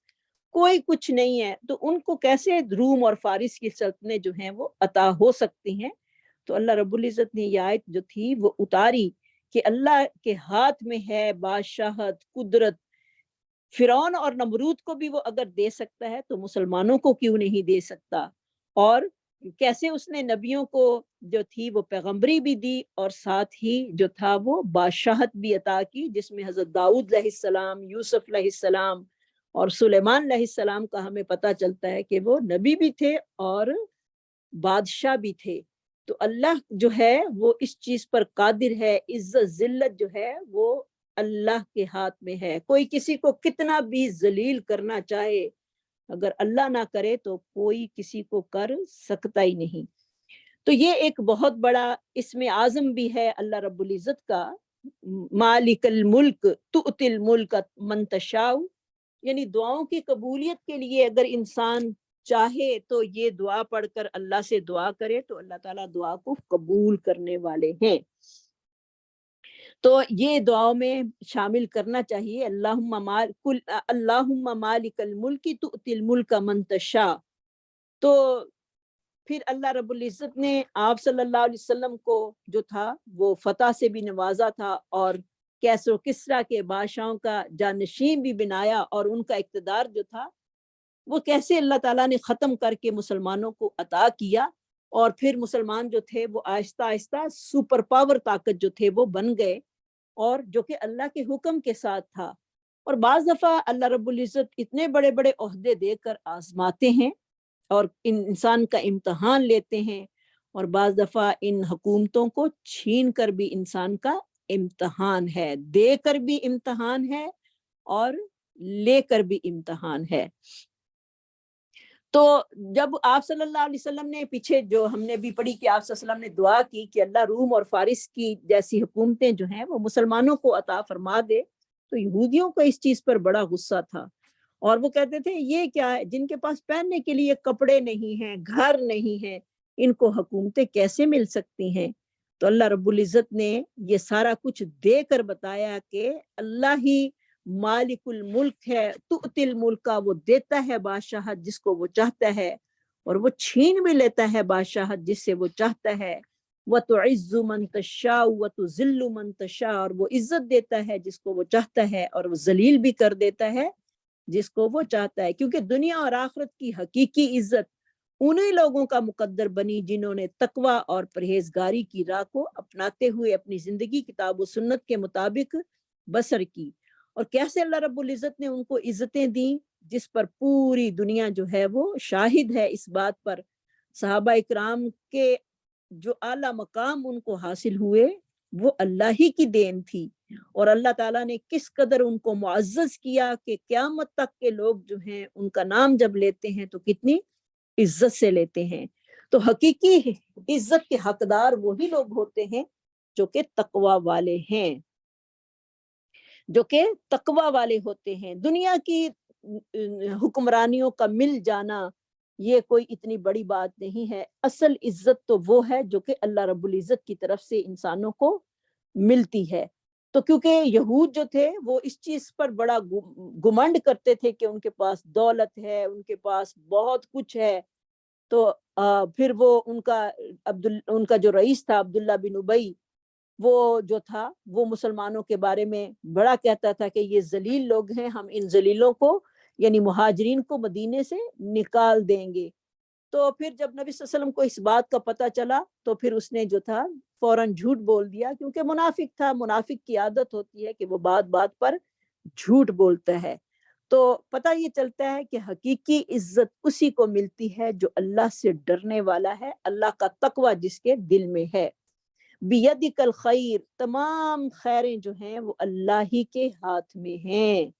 Speaker 1: کوئی کچھ نہیں ہے، تو ان کو کیسے روم اور فارس کی سلطنتیں جو ہیں وہ عطا ہو سکتی ہیں۔ تو اللہ رب العزت نے یہ آیت جو تھی وہ اتاری کہ اللہ کے ہاتھ میں ہے بادشاہت، قدرت، فرعون اور نمرود کو بھی وہ اگر دے سکتا ہے تو مسلمانوں کو کیوں نہیں دے سکتا، اور کیسے اس نے نبیوں کو جو تھی وہ پیغمبری بھی دی اور ساتھ ہی جو تھا وہ بادشاہت بھی عطا کی، جس میں حضرت داؤد علیہ السلام، یوسف علیہ السلام اور سلیمان علیہ السلام کا ہمیں پتہ چلتا ہے کہ وہ نبی بھی تھے اور بادشاہ بھی تھے۔ تو اللہ جو ہے وہ اس چیز پر قادر ہے، عزت ذلت جو ہے وہ اللہ کے ہاتھ میں ہے۔ کوئی کسی کو کتنا بھی ذلیل کرنا چاہے، اگر اللہ نہ کرے تو کوئی کسی کو کر سکتا ہی نہیں۔ تو یہ ایک بہت بڑا اسم اعظم بھی ہے اللہ رب العزت کا، مالک الملک تؤتی الملک من تشاء، یعنی دعاؤں کی قبولیت کے لیے اگر انسان چاہے تو یہ دعا پڑھ کر اللہ سے دعا کرے تو اللہ تعالیٰ دعا کو قبول کرنے والے ہیں۔ تو یہ دعاؤں میں شامل کرنا چاہیے، اللہم مالک الملک تؤتی الملک من تشاء۔ تو پھر اللہ رب العزت نے آپ صلی اللہ علیہ وسلم کو جو تھا وہ فتح سے بھی نوازا تھا، اور کیسر و کسریٰ کے بادشاہوں کا جانشین بھی بنایا، اور ان کا اقتدار جو تھا وہ کیسے اللہ تعالیٰ نے ختم کر کے مسلمانوں کو عطا کیا، اور پھر مسلمان جو تھے وہ آہستہ آہستہ سپر پاور طاقت جو تھے وہ بن گئے، اور جو کہ اللہ کے حکم کے ساتھ تھا۔ اور بعض دفعہ اللہ رب العزت اتنے بڑے بڑے عہدے دے کر آزماتے ہیں اور انسان کا امتحان لیتے ہیں، اور بعض دفعہ ان حکومتوں کو چھین کر بھی انسان کا امتحان ہے، دے کر بھی امتحان ہے اور لے کر بھی امتحان ہے۔ تو جب آپ صلی اللہ علیہ وسلم نے پیچھے جو ہم نے بھی پڑھی کہ آپ صلی اللہ علیہ وسلم نے دعا کی کہ اللہ روم اور فارس کی جیسی حکومتیں جو ہیں وہ مسلمانوں کو عطا فرما دے، تو یہودیوں کو اس چیز پر بڑا غصہ تھا، اور وہ کہتے تھے یہ کیا ہے، جن کے پاس پہننے کے لیے کپڑے نہیں ہیں، گھر نہیں ہیں، ان کو حکومتیں کیسے مل سکتی ہیں؟ تو اللہ رب العزت نے یہ سارا کچھ دے کر بتایا کہ اللہ ہی مالک الملک ہے، تؤتی الملک، وہ دیتا ہے بادشاہت جس کو وہ چاہتا ہے، اور وہ چھین بھی لیتا ہے بادشاہت جس سے وہ چاہتا ہے۔ وَتُعِزُّ مَن تَشَاءُ وَتُذِلُّ مَن تَشَاءُ، اور وہ عزت دیتا ہے جس کو وہ چاہتا ہے، اور وہ ذلیل بھی کر دیتا ہے جس کو وہ چاہتا ہے، کیونکہ دنیا اور آخرت کی حقیقی عزت انہی لوگوں کا مقدر بنی جنہوں نے تقوی اور پرہیزگاری کی راہ کو اپناتے ہوئے اپنی زندگی کتاب و سنت کے مطابق بسر کی۔ اور کیسے اللہ رب العزت نے ان کو عزتیں دیں جس پر پوری دنیا جو ہے وہ شاہد ہے اس بات پر۔ صحابہ اکرام کے جو اعلیٰ مقام ان کو حاصل ہوئے وہ اللہ ہی کی دین تھی، اور اللہ تعالیٰ نے کس قدر ان کو معزز کیا کہ قیامت تک کے لوگ جو ہیں ان کا نام جب لیتے ہیں تو کتنی عزت سے لیتے ہیں۔ تو حقیقی عزت کے حقدار وہی لوگ ہوتے ہیں جو کہ تقوی والے ہیں، جو کہ تقوی والے ہوتے ہیں۔ دنیا کی حکمرانیوں کا مل جانا یہ کوئی اتنی بڑی بات نہیں ہے، اصل عزت تو وہ ہے جو کہ اللہ رب العزت کی طرف سے انسانوں کو ملتی ہے۔ تو کیونکہ یہود جو تھے وہ اس چیز پر بڑا گمنڈ کرتے تھے کہ ان کے پاس دولت ہے، ان کے پاس بہت کچھ ہے، تو پھر وہ ان کا جو رئیس تھا عبداللہ بن ابی، وہ جو تھا وہ مسلمانوں کے بارے میں بڑا کہتا تھا کہ یہ ذلیل لوگ ہیں، ہم ان ذلیلوں کو یعنی مہاجرین کو مدینے سے نکال دیں گے۔ تو پھر جب نبی صلی اللہ علیہ وسلم کو اس بات کا پتہ چلا تو پھر اس نے جو تھا فوراً جھوٹ بول دیا، کیونکہ منافق تھا، منافق کی عادت ہوتی ہے کہ وہ بات بات پر جھوٹ بولتا ہے۔ تو پتہ یہ چلتا ہے کہ حقیقی عزت اسی کو ملتی ہے جو اللہ سے ڈرنے والا ہے، اللہ کا تقوی جس کے دل میں ہے۔ بیدک الخیر، تمام خیریں جو ہیں وہ اللہ ہی کے ہاتھ میں ہیں،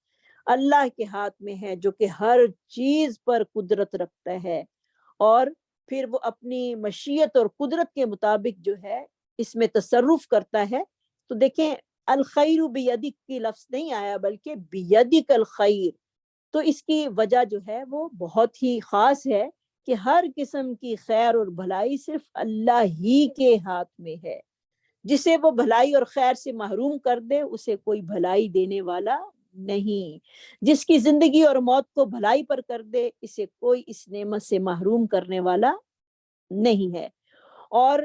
Speaker 1: اللہ کے ہاتھ میں ہے جو کہ ہر چیز پر قدرت رکھتا ہے، اور پھر وہ اپنی مشیت اور قدرت کے مطابق جو ہے اس میں تصرف کرتا ہے۔ تو دیکھیں الخیر بیدک کی لفظ نہیں آیا بلکہ بیدک الخیر، تو اس کی وجہ جو ہے وہ بہت ہی خاص ہے کہ ہر قسم کی خیر اور بھلائی صرف اللہ ہی کے ہاتھ میں ہے۔ جسے وہ بھلائی اور خیر سے محروم کر دے اسے کوئی بھلائی دینے والا نہیں، جس کی زندگی اور موت کو بھلائی پر کر دے اسے کوئی اس نعمت سے محروم کرنے والا نہیں ہے۔ اور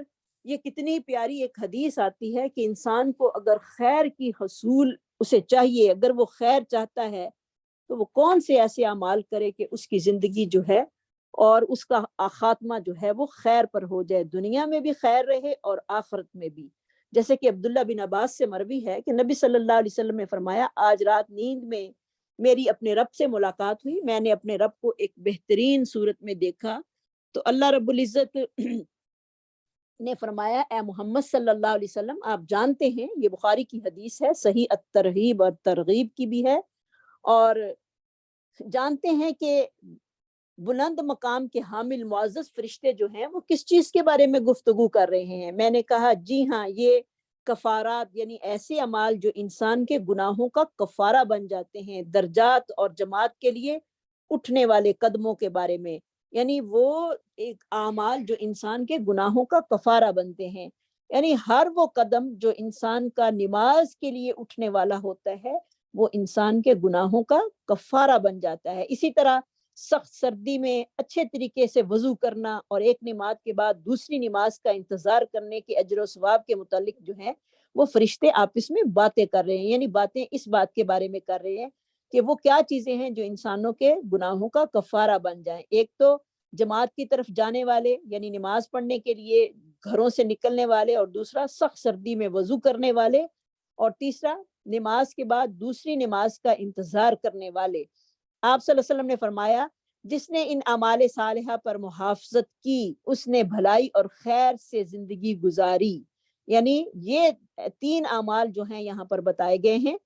Speaker 1: یہ کتنی پیاری ایک حدیث آتی ہے کہ انسان کو اگر خیر کی حصول اسے چاہیے، اگر وہ خیر چاہتا ہے تو وہ کون سے ایسے اعمال کرے کہ اس کی زندگی جو ہے اور اس کا خاتمہ جو ہے وہ خیر پر ہو جائے، دنیا میں بھی خیر رہے اور آخرت میں بھی۔ جیسے کہ عبداللہ بن عباس سے مروی ہے کہ نبی صلی اللہ علیہ وسلم نے فرمایا، آج رات نیند میں میری اپنے رب سے ملاقات ہوئی، میں نے اپنے رب کو ایک بہترین صورت میں دیکھا۔ تو اللہ رب العزت نے فرمایا اے محمد صلی اللہ علیہ وسلم آپ جانتے ہیں، یہ بخاری کی حدیث ہے، صحیح الترغیب اور ترغیب کی بھی ہے، اور جانتے ہیں کہ بلند مقام کے حامل معزز فرشتے جو ہیں وہ کس چیز کے بارے میں گفتگو کر رہے ہیں؟ میں نے کہا جی ہاں، یہ کفارات یعنی ایسے اعمال جو انسان کے گناہوں کا کفارہ بن جاتے ہیں، درجات اور جماعت کے لیے اٹھنے والے قدموں کے بارے میں، یعنی وہ ایک اعمال جو انسان کے گناہوں کا کفارہ بنتے ہیں، یعنی ہر وہ قدم جو انسان کا نماز کے لیے اٹھنے والا ہوتا ہے وہ انسان کے گناہوں کا کفارہ بن جاتا ہے۔ اسی طرح سخت سردی میں اچھے طریقے سے وضو کرنا اور ایک نماز کے بعد دوسری نماز کا انتظار کرنے کے اجر و ثواب کے متعلق جو ہے وہ فرشتے آپس میں باتیں کر رہے ہیں، یعنی باتیں اس بات کے بارے میں کر رہے ہیں کہ وہ کیا چیزیں ہیں جو انسانوں کے گناہوں کا کفارہ بن جائیں۔ ایک تو جماعت کی طرف جانے والے یعنی نماز پڑھنے کے لیے گھروں سے نکلنے والے، اور دوسرا سخت سردی میں وضو کرنے والے، اور تیسرا نماز کے بعد دوسری نماز کا انتظار کرنے والے۔ آپ صلی اللہ علیہ وسلم نے فرمایا جس نے ان اعمال صالحہ پر محافظت کی اس نے بھلائی اور خیر سے زندگی گزاری، یعنی یہ 3 اعمال جو ہیں یہاں پر بتائے گئے ہیں،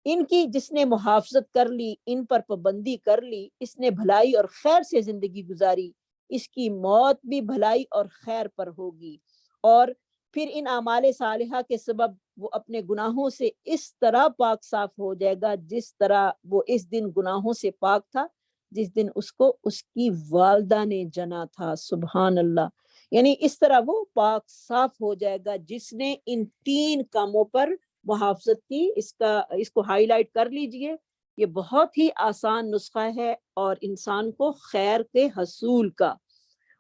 Speaker 1: ان کی جس نے محافظت کر لی، ان پر پابندی کر لی، اس نے بھلائی اور خیر سے زندگی گزاری، اس کی موت بھی بھلائی اور خیر پر ہوگی۔ اور پھر ان اعمال صالحہ کے سبب وہ اپنے گناہوں سے اس طرح پاک صاف ہو جائے گا جس طرح وہ اس دن گناہوں سے پاک تھا جس دن اس کو اس کی والدہ نے جنا تھا۔ سبحان اللہ، یعنی اس طرح وہ پاک صاف ہو جائے گا جس نے ان 3 کاموں پر محافظت کی۔ اس کو ہائی لائٹ کر لیجئے، یہ بہت ہی آسان نسخہ ہے اور انسان کو خیر کے حصول کا،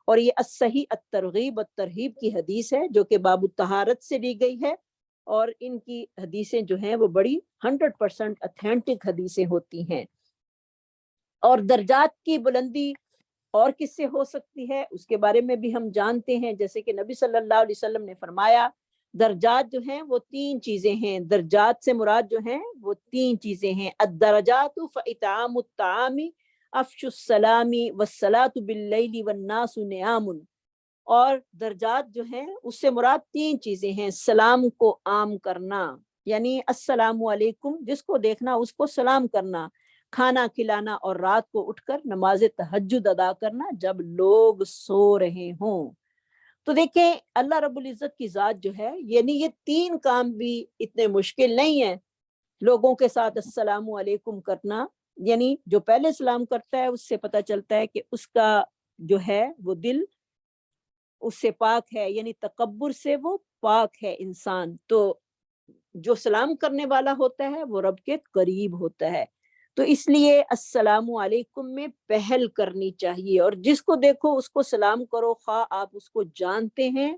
Speaker 1: اور یہ الصحیح الترغیب الترہیب کی حدیث ہے جو کہ باب الطہارت سے لی گئی ہے، اور ان کی حدیثیں جو ہیں وہ بڑی 100% اتھینٹک حدیثیں ہوتی ہیں۔ اور درجات کی بلندی اور کس سے ہو سکتی ہے اس کے بارے میں بھی ہم جانتے ہیں، جیسے کہ نبی صلی اللہ علیہ وسلم نے فرمایا درجات جو ہیں وہ 3 چیزیں ہیں، درجات سے مراد جو ہیں وہ 3 چیزیں ہیں، الدرجات فاطعام الطعام افش السلام والصلاۃ باللیل والناس نیام، اور درجات جو ہیں اس سے مراد 3 چیزیں ہیں، سلام کو عام کرنا یعنی السلام علیکم، جس کو دیکھنا اس کو سلام کرنا، کھانا کھلانا اور رات کو اٹھ کر نماز تہجد ادا کرنا جب لوگ سو رہے ہوں۔ تو دیکھیں اللہ رب العزت کی ذات جو ہے، یعنی یہ 3 کام بھی اتنے مشکل نہیں ہیں۔ لوگوں کے ساتھ السلام علیکم کرنا، یعنی جو پہلے سلام کرتا ہے اس سے پتہ چلتا ہے کہ اس کا جو ہے وہ دل اس سے پاک ہے، یعنی تکبر سے وہ پاک ہے انسان، تو جو سلام کرنے والا ہوتا ہے وہ رب کے قریب ہوتا ہے۔ تو اس لیے السلام علیکم میں پہل کرنی چاہیے، اور جس کو دیکھو اس کو سلام کرو، خواہ آپ اس کو جانتے ہیں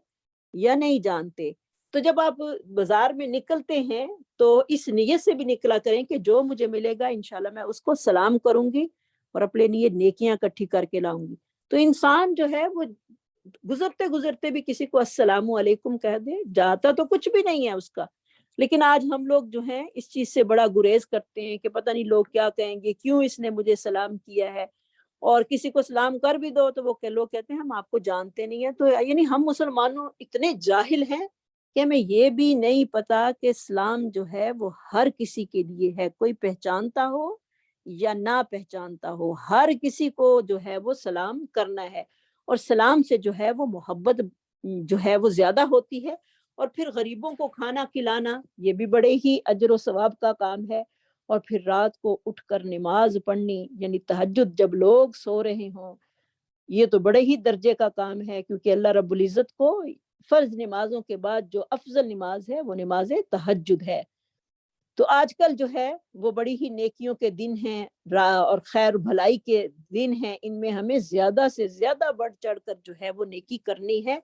Speaker 1: یا نہیں جانتے۔ تو جب آپ بازار میں نکلتے ہیں تو اس نیت سے بھی نکلا کریں کہ جو مجھے ملے گا انشاءاللہ میں اس کو سلام کروں گی اور اپنے لیے نیکیاں اکٹھی کر کے لاؤں گی۔ تو انسان جو ہے وہ گزرتے گزرتے بھی کسی کو السلام علیکم کہہ دے، جاتا تو کچھ بھی نہیں ہے اس کا، لیکن آج ہم لوگ جو ہیں اس چیز سے بڑا گریز کرتے ہیں کہ پتہ نہیں لوگ کیا کہیں گے، کیوں اس نے مجھے سلام کیا ہے، اور کسی کو سلام کر بھی دو تو وہ لوگ کہتے ہیں ہم آپ کو جانتے نہیں ہیں۔ تو یعنی ہم مسلمانوں اتنے جاہل ہیں کہ ہمیں یہ بھی نہیں پتا کہ سلام جو ہے وہ ہر کسی کے لیے ہے، کوئی پہچانتا ہو یا نہ پہچانتا ہو، ہر کسی کو جو ہے وہ سلام کرنا ہے، اور سلام سے جو ہے وہ محبت جو ہے وہ زیادہ ہوتی ہے۔ اور پھر غریبوں کو کھانا کھلانا یہ بھی بڑے ہی اجر و ثواب کا کام ہے، اور پھر رات کو اٹھ کر نماز پڑھنی یعنی تہجد جب لوگ سو رہے ہوں، یہ تو بڑے ہی درجے کا کام ہے، کیونکہ اللہ رب العزت کو فرض نمازوں کے بعد جو افضل نماز ہے وہ نماز تہجد ہے۔ تو آج کل جو ہے وہ بڑی ہی نیکیوں کے دن ہیں اور خیر بھلائی کے دن ہیں، ان میں ہمیں زیادہ سے زیادہ بڑھ چڑھ کر جو ہے وہ نیکی کرنی ہے۔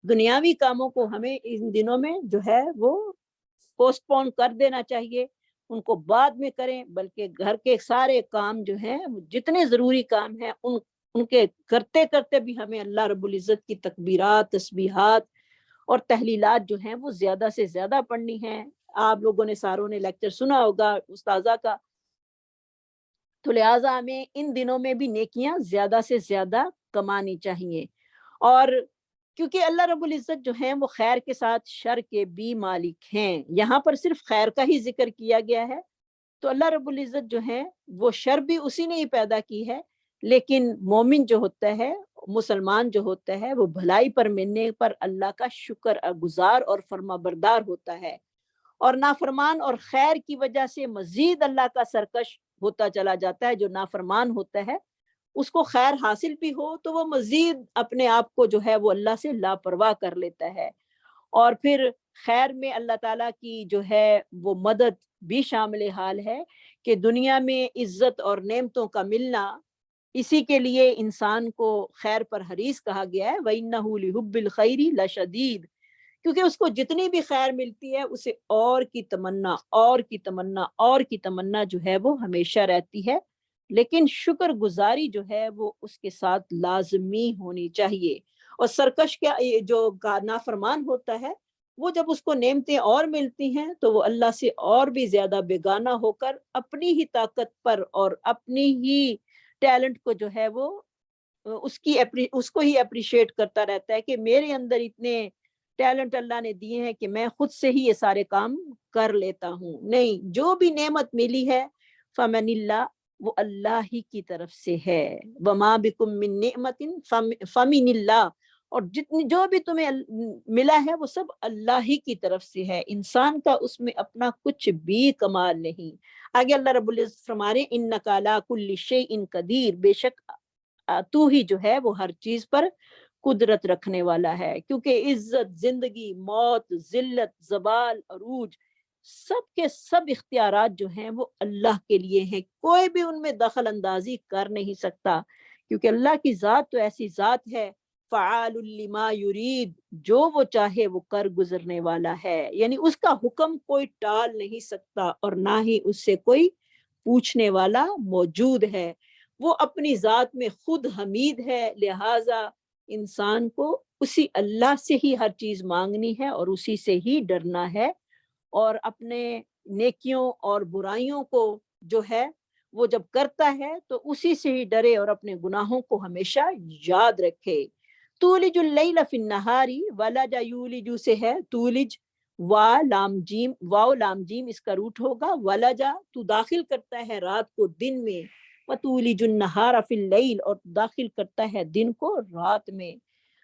Speaker 1: دنیاوی کاموں کو ہمیں ان دنوں میں جو ہے وہ پوسٹ پون کر دینا چاہیے، ان کو بعد میں کریں، بلکہ گھر کے سارے کام جو ہیں جتنے ضروری کام ہیں ان کے کرتے کرتے بھی ہمیں اللہ رب العزت کی تکبیرات، تسبیحات اور تحلیلات جو ہیں وہ زیادہ سے زیادہ پڑھنی ہیں۔ آپ لوگوں نے ساروں نے لیکچر سنا ہوگا استاذہ کا، تو لہٰذا ہمیں ان دنوں میں بھی نیکیاں زیادہ سے زیادہ کمانی چاہیے۔ اور کیونکہ اللہ رب العزت جو ہیں وہ خیر کے ساتھ شر کے بھی مالک ہیں. یہاں پر صرف خیر کا ہی ذکر کیا گیا ہے، تو اللہ رب العزت جو ہے وہ شر بھی اسی نے ہی پیدا کی ہے، لیکن مومن جو ہوتا ہے، مسلمان جو ہوتا ہے، وہ بھلائی پر ملنے پر اللہ کا شکر گزار اور فرما بردار ہوتا ہے، اور نافرمان اور خیر کی وجہ سے مزید اللہ کا سرکش ہوتا چلا جاتا ہے. جو نافرمان ہوتا ہے اس کو خیر حاصل بھی ہو تو وہ مزید اپنے آپ کو جو ہے وہ اللہ سے لاپرواہ کر لیتا ہے. اور پھر خیر میں اللہ تعالیٰ کی جو ہے وہ مدد بھی شامل حال ہے کہ دنیا میں عزت اور نعمتوں کا ملنا، اسی کے لیے انسان کو خیر پر حریص کہا گیا ہے. وَإِنَّهُ لِحُبِّ الْخَيْرِ لَشَدِيدٌ، کیونکہ اس کو جتنی بھی خیر ملتی ہے اسے اور کی تمنا اور کی تمنا اور کی تمنا جو ہے وہ ہمیشہ رہتی ہے. لیکن شکر گزاری جو ہے وہ اس کے ساتھ لازمی ہونی چاہیے. اور سرکش کا جو نافرمان ہوتا ہے وہ جب اس کو نعمتیں اور ملتی ہیں تو وہ اللہ سے اور بھی زیادہ بیگانہ ہو کر اپنی ہی طاقت پر اور اپنی ہی ٹیلنٹ کو جو ہے وہ اس کو ہی اپریشیٹ کرتا رہتا ہے کہ میرے اندر اتنے ٹیلنٹ اللہ نے دیے ہیں کہ میں خود سے ہی یہ سارے کام کر لیتا ہوں. نہیں، جو بھی نعمت ملی ہے فمن اللہ، وہ اللہ ہی کی طرف سے ہے. وما بکم من نعمت فمن اللہ، اور جو بھی تمہیں ملا ہے وہ سب اللہ ہی کی طرف سے ہے. انسان کا اس میں اپنا کچھ بھی کمال نہیں. آگے اللہ رب العزت فرما رہے ہیں انک علی کل شیء قدیر، بے شک تو ہی جو ہے وہ ہر چیز پر قدرت رکھنے والا ہے. کیونکہ عزت، زندگی، موت، ذلت، زوال، عروج، سب کے سب اختیارات جو ہیں وہ اللہ کے لیے ہیں. کوئی بھی ان میں دخل اندازی کر نہیں سکتا، کیونکہ اللہ کی ذات تو ایسی ذات ہے فعال لما یرید، جو وہ چاہے وہ کر گزرنے والا ہے. یعنی اس کا حکم کوئی ٹال نہیں سکتا اور نہ ہی اس سے کوئی پوچھنے والا موجود ہے. وہ اپنی ذات میں خود حمید ہے، لہٰذا انسان کو اسی اللہ سے ہی ہر چیز مانگنی ہے اور اسی سے ہی ڈرنا ہے، اور اپنے نیکیوں اور برائیوں کو جو ہے وہ جب کرتا ہے تو اسی سے ہی ڈرے اور اپنے گناہوں کو ہمیشہ یاد رکھے. تولج اللیل فی النہاری، ولج یولج سے ہے تولج، واو لام جیم اس کا روٹ ہوگا. ولجا، تو داخل کرتا ہے رات کو دن میں، وتولج النہار فی اللیل، اور داخل کرتا ہے دن کو رات میں.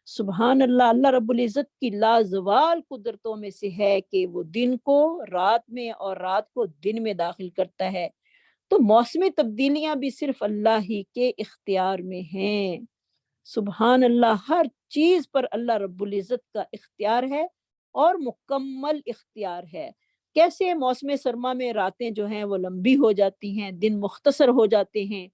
Speaker 1: سبحان اللہ، اللہ رب العزت کی لازوال قدرتوں میں سے ہے کہ وہ دن کو رات میں اور رات کو دن میں داخل کرتا ہے. تو موسمی تبدیلیاں بھی صرف اللہ ہی کے اختیار میں ہیں. سبحان اللہ، ہر چیز پر اللہ رب العزت کا اختیار ہے اور مکمل اختیار ہے. کیسے موسم سرما میں راتیں جو ہیں وہ لمبی ہو جاتی ہیں، دن مختصر ہو جاتے ہیں،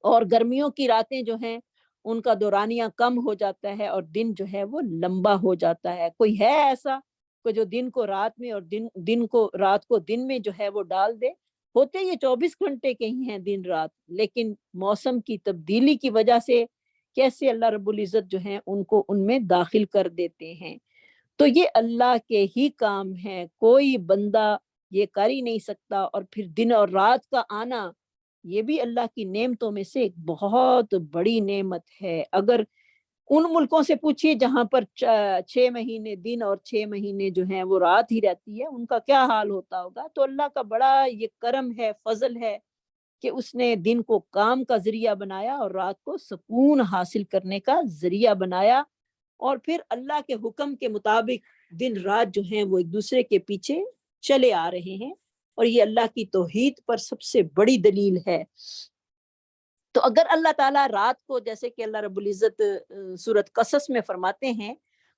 Speaker 1: اور گرمیوں کی راتیں جو ہیں ان کا دورانیہ کم ہو جاتا ہے اور دن جو ہے وہ لمبا ہو جاتا ہے. کوئی ہے ایسا کہ جو دن کو رات میں اور دن کو رات کو دن میں جو ہے وہ ڈال دے؟ ہوتے یہ 24 گھنٹے کے ہی ہیں دن رات، لیکن موسم کی تبدیلی کی وجہ سے کیسے اللہ رب العزت جو ہیں ان کو ان میں داخل کر دیتے ہیں. تو یہ اللہ کے ہی کام ہے، کوئی بندہ یہ کر ہی نہیں سکتا. اور پھر دن اور رات کا آنا یہ بھی اللہ کی نعمتوں میں سے ایک بہت بڑی نعمت ہے. اگر ان ملکوں سے پوچھیے جہاں پر 6 مہینے دن اور 6 مہینے جو ہیں وہ رات ہی رہتی ہے، ان کا کیا حال ہوتا ہوگا. تو اللہ کا بڑا یہ کرم ہے، فضل ہے کہ اس نے دن کو کام کا ذریعہ بنایا اور رات کو سکون حاصل کرنے کا ذریعہ بنایا. اور پھر اللہ کے حکم کے مطابق دن رات جو ہیں وہ ایک دوسرے کے پیچھے چلے آ رہے ہیں، اور یہ اللہ کی توحید پر سب سے بڑی دلیل ہے. تو اگر اللہ تعالیٰ رات کو، جیسے کہ اللہ رب العزت سورۃ قصص میں فرماتے ہیں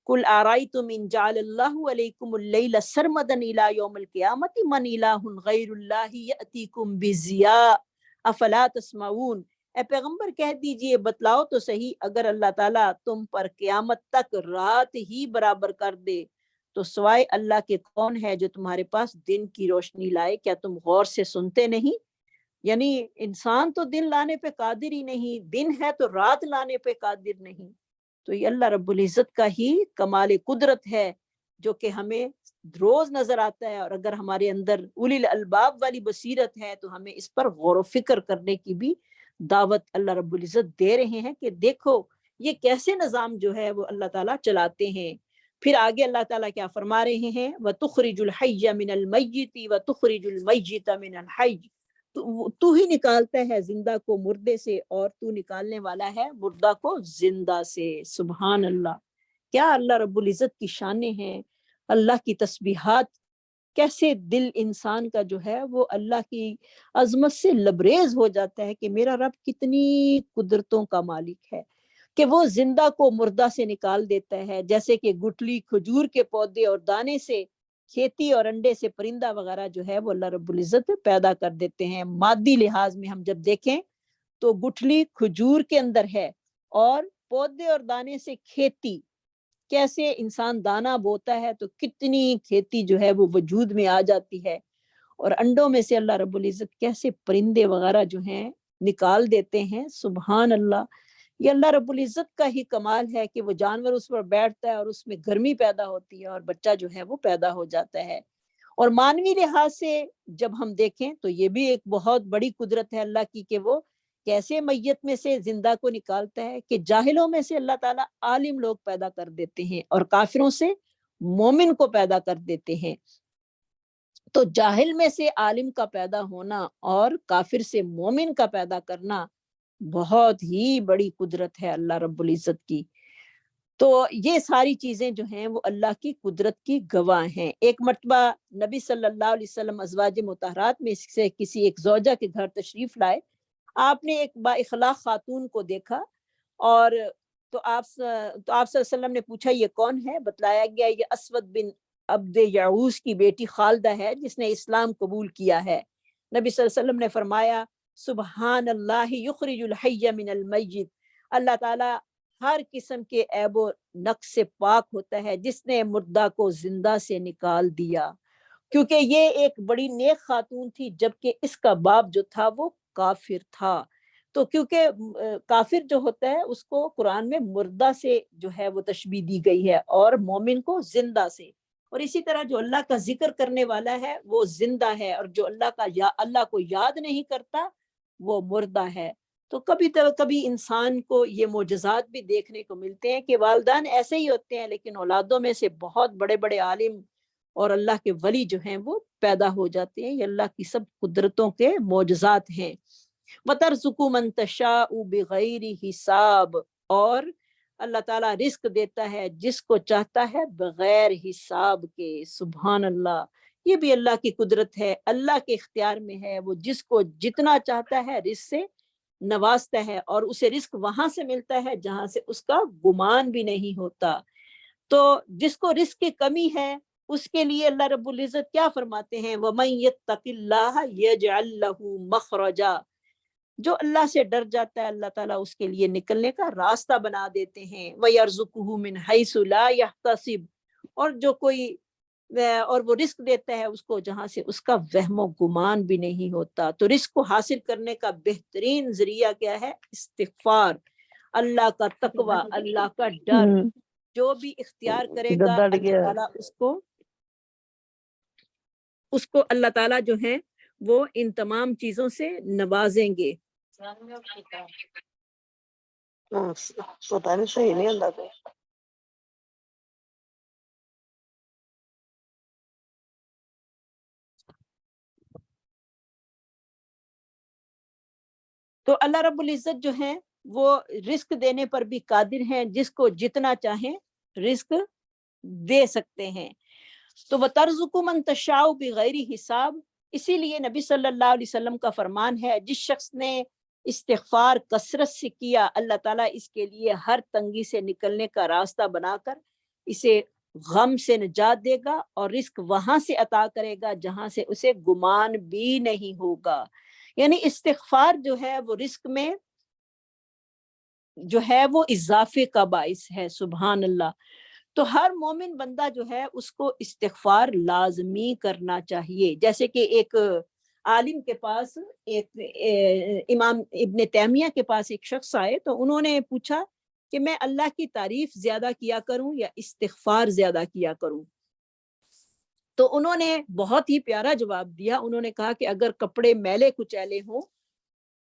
Speaker 1: قُلْ أَرَأَيْتُمْ إِنْ جَعَلَ اللَّهُ عَلَيْكُمُ اللَّيْلَ سَرْمَدًا إِلَى يَوْمِ الْقِيَامَةِ مَنْ إِلَٰهٌ غَيْرُ اللَّهِ يَأْتِيكُمْ بِضِيَاءٍ أَفَلَا تَسْمَعُونَ. اے پیغمبر کہہ دیجئے، بتلاؤ تو صحیح، اگر اللہ تعالیٰ تم پر قیامت تک رات ہی برابر کر دے تو سوائے اللہ کے کون ہے جو تمہارے پاس دن کی روشنی لائے؟ کیا تم غور سے سنتے نہیں؟ یعنی انسان تو دن لانے پہ قادر ہی نہیں، دن ہے تو رات لانے پہ قادر نہیں. تو یہ اللہ رب العزت کا ہی کمال قدرت ہے جو کہ ہمیں روز نظر آتا ہے. اور اگر ہمارے اندر اولی الالباب والی بصیرت ہے تو ہمیں اس پر غور و فکر کرنے کی بھی دعوت اللہ رب العزت دے رہے ہیں کہ دیکھو یہ کیسے نظام جو ہے وہ اللہ تعالیٰ چلاتے ہیں۔ پھر آگے اللہ تعالیٰ کیا فرما رہے ہیں، وَتُخْرِجُ الْحَيَّ مِنَ الْمَيِّتِ وَتُخْرِجُ الْمَيِّتَ مِنَ الْحَيِّ، تو ہی نکالتا ہے زندہ کو مردے سے، اور تو نکالنے والا ہے مردہ کو زندہ سے۔ سبحان اللہ، کیا اللہ رب العزت کی شانیں ہیں، اللہ کی تسبیحات، کیسے دل انسان کا جو ہے وہ اللہ کی عظمت سے لبریز ہو جاتا ہے کہ میرا رب کتنی قدرتوں کا مالک ہے، کہ وہ زندہ کو مردہ سے نکال دیتا ہے، جیسے کہ گٹھلی کھجور کے پودے اور دانے سے، کھیتی اور انڈے سے پرندہ وغیرہ جو ہے وہ اللہ رب العزت پیدا کر دیتے ہیں۔ مادی لحاظ میں ہم جب دیکھیں تو گٹھلی کھجور کے اندر ہے، اور پودے اور دانے سے کھیتی، کیسے انسان دانہ بوتا ہے تو کتنی کھیتی جو ہے وہ وجود میں آ جاتی ہے، اور انڈوں میں سے اللہ رب العزت کیسے پرندے وغیرہ جو ہیں نکال دیتے ہیں۔ سبحان اللہ، یہ اللہ رب العزت کا ہی کمال ہے کہ وہ جانور اس پر بیٹھتا ہے اور اس میں گرمی پیدا ہوتی ہے اور بچہ جو ہے وہ پیدا ہو جاتا ہے۔ اور مانوی لحاظ سے جب ہم دیکھیں تو یہ بھی ایک بہت بڑی قدرت ہے اللہ کی، کہ وہ کیسے میت میں سے زندہ کو نکالتا ہے، کہ جاہلوں میں سے اللہ تعالیٰ عالم لوگ پیدا کر دیتے ہیں اور کافروں سے مومن کو پیدا کر دیتے ہیں۔ تو جاہل میں سے عالم کا پیدا ہونا اور کافر سے مومن کا پیدا کرنا بہت ہی بڑی قدرت ہے اللہ رب العزت کی۔ تو یہ ساری چیزیں جو ہیں وہ اللہ کی قدرت کی گواہ ہیں۔ ایک مرتبہ نبی صلی اللہ علیہ وسلم ازواج مطہرات میں سے کسی ایک زوجہ کے گھر تشریف لائے، آپ نے ایک با اخلاق خاتون کو دیکھا، اور تو آپ صلی اللہ علیہ وسلم نے پوچھا یہ کون ہے؟ بتلایا گیا یہ اسود بن عبد یعوس کی بیٹی خالدہ ہے جس نے اسلام قبول کیا ہے۔ نبی صلی اللہ علیہ وسلم نے فرمایا سبحان اللہ یخرج الحی من المیت، اللہ تعالیٰ ہر قسم کے عیب و نقص سے پاک ہوتا ہے جس نے مردہ کو زندہ سے نکال دیا، کیونکہ یہ ایک بڑی نیک خاتون تھی، جبکہ اس کا باپ جو تھا وہ کافر تھا۔ تو کیونکہ کافر جو ہوتا ہے اس کو قرآن میں مردہ سے جو ہے وہ تشبیہ دی گئی ہے، اور مومن کو زندہ سے، اور اسی طرح جو اللہ کا ذکر کرنے والا ہے وہ زندہ ہے، اور جو اللہ کو یاد نہیں کرتا وہ مردہ ہے۔ تو کبھی انسان کو یہ معجزات بھی دیکھنے کو ملتے ہیں کہ والدین ایسے ہی ہوتے ہیں، لیکن اولادوں میں سے بہت بڑے بڑے عالم اور اللہ کے ولی جو ہیں وہ پیدا ہو جاتے ہیں۔ یہ اللہ کی سب قدرتوں کے معجزات ہیں۔ وَتَرْزُقُ مَن تَشَاءُ بِغَيْرِ حساب، اور اللہ تعالیٰ رزق دیتا ہے جس کو چاہتا ہے بغیر حساب کے۔ سبحان اللہ، یہ بھی اللہ کی قدرت ہے، اللہ کے اختیار میں ہے، وہ جس کو جتنا چاہتا ہے رزق سے نوازتا ہے، اور اسے رزق وہاں سے ملتا ہے جہاں سے اس کا گمان بھی نہیں ہوتا۔ تو جس کو رزق کی کمی ہے اس کے لیے اللہ رب العزت کیا فرماتے ہیں، وَمَن يَتَّقِ اللَّهَ يَجْعَل لَّهُ مَخْرَجًا، جو اللہ سے ڈر جاتا ہے اللہ تعالیٰ اس کے لیے نکلنے کا راستہ بنا دیتے ہیں۔ وَيَرْزُقُهُ مِنْ حَيْثُ لَا يَحْتَسِبُ، اور جو کوئی اور وہ رزق دیتا ہے اس کو جہاں سے اس کا وہم و گمان بھی نہیں ہوتا۔ تو رزق کو حاصل کرنے کا بہترین ذریعہ کیا ہے؟ استغفار، اللہ کا تقوی، اللہ کا ڈر، جو بھی اختیار کرے گا اللہ تعالیٰ اس کو اللہ تعالیٰ جو ہے وہ ان تمام چیزوں سے نوازیں گے۔
Speaker 3: صحیح نہیں اللہ پہ۔
Speaker 1: تو اللہ رب العزت جو ہے وہ رزق دینے پر بھی قادر ہیں، جس کو جتنا چاہیں رزق دے سکتے ہیں۔ تو وَتَرْزُقُ مَن تَشَاءُ بِغَيْرِ حساب، اسی لیے نبی صلی اللہ علیہ وسلم کا فرمان ہے جس شخص نے استغفار کثرت سے کیا اللہ تعالیٰ اس کے لیے ہر تنگی سے نکلنے کا راستہ بنا کر اسے غم سے نجات دے گا، اور رزق وہاں سے عطا کرے گا جہاں سے اسے گمان بھی نہیں ہوگا۔ یعنی استغفار جو ہے وہ رزق میں جو ہے وہ اضافے کا باعث ہے۔ سبحان اللہ، تو ہر مومن بندہ جو ہے اس کو استغفار لازمی کرنا چاہیے۔ جیسے کہ ایک عالم کے پاس امام ابن تیمیہ کے پاس ایک شخص آئے، تو انہوں نے پوچھا کہ میں اللہ کی تعریف زیادہ کیا کروں یا استغفار زیادہ کیا کروں؟ تو انہوں نے بہت ہی پیارا جواب دیا، انہوں نے کہا کہ اگر کپڑے میلے کچیلے ہوں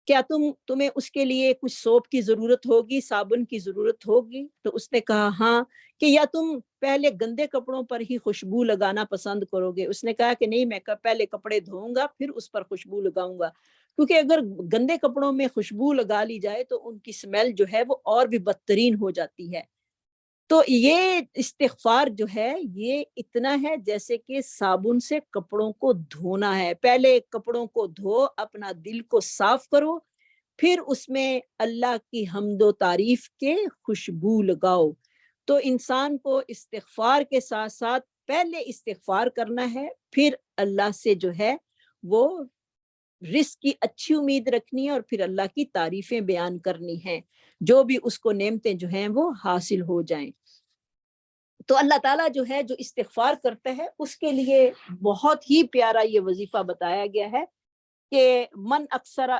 Speaker 1: کیا تمہیں اس کے لیے کچھ سوپ کی ضرورت ہوگی، صابن کی ضرورت ہوگی؟ تو اس نے کہا ہاں۔ کہ یا تم پہلے گندے کپڑوں پر ہی خوشبو لگانا پسند کرو گے؟ اس نے کہا کہ نہیں، میں پہلے کپڑے دھوؤں گا پھر اس پر خوشبو لگاؤں گا، کیونکہ اگر گندے کپڑوں میں خوشبو لگا لی جائے تو ان کی سمیل جو ہے وہ اور بھی بدترین ہو جاتی ہے۔ تو یہ استغفار جو ہے یہ اتنا ہے جیسے کہ صابن سے کپڑوں کو دھونا ہے۔ پہلے کپڑوں کو دھو، اپنا دل کو صاف کرو، پھر اس میں اللہ کی حمد و تعریف کے خوشبو لگاؤ۔ تو انسان کو استغفار کے ساتھ ساتھ پہلے استغفار کرنا ہے، پھر اللہ سے جو ہے وہ رزق کی اچھی امید رکھنی ہے، اور پھر اللہ کی تعریفیں بیان کرنی ہیں، جو بھی اس کو نعمتیں جو ہیں وہ حاصل ہو جائیں۔ تو اللہ تعالیٰ جو ہے جو استغفار کرتا ہے اس کے لیے بہت ہی پیارا یہ وظیفہ بتایا گیا ہے کہ من اکثر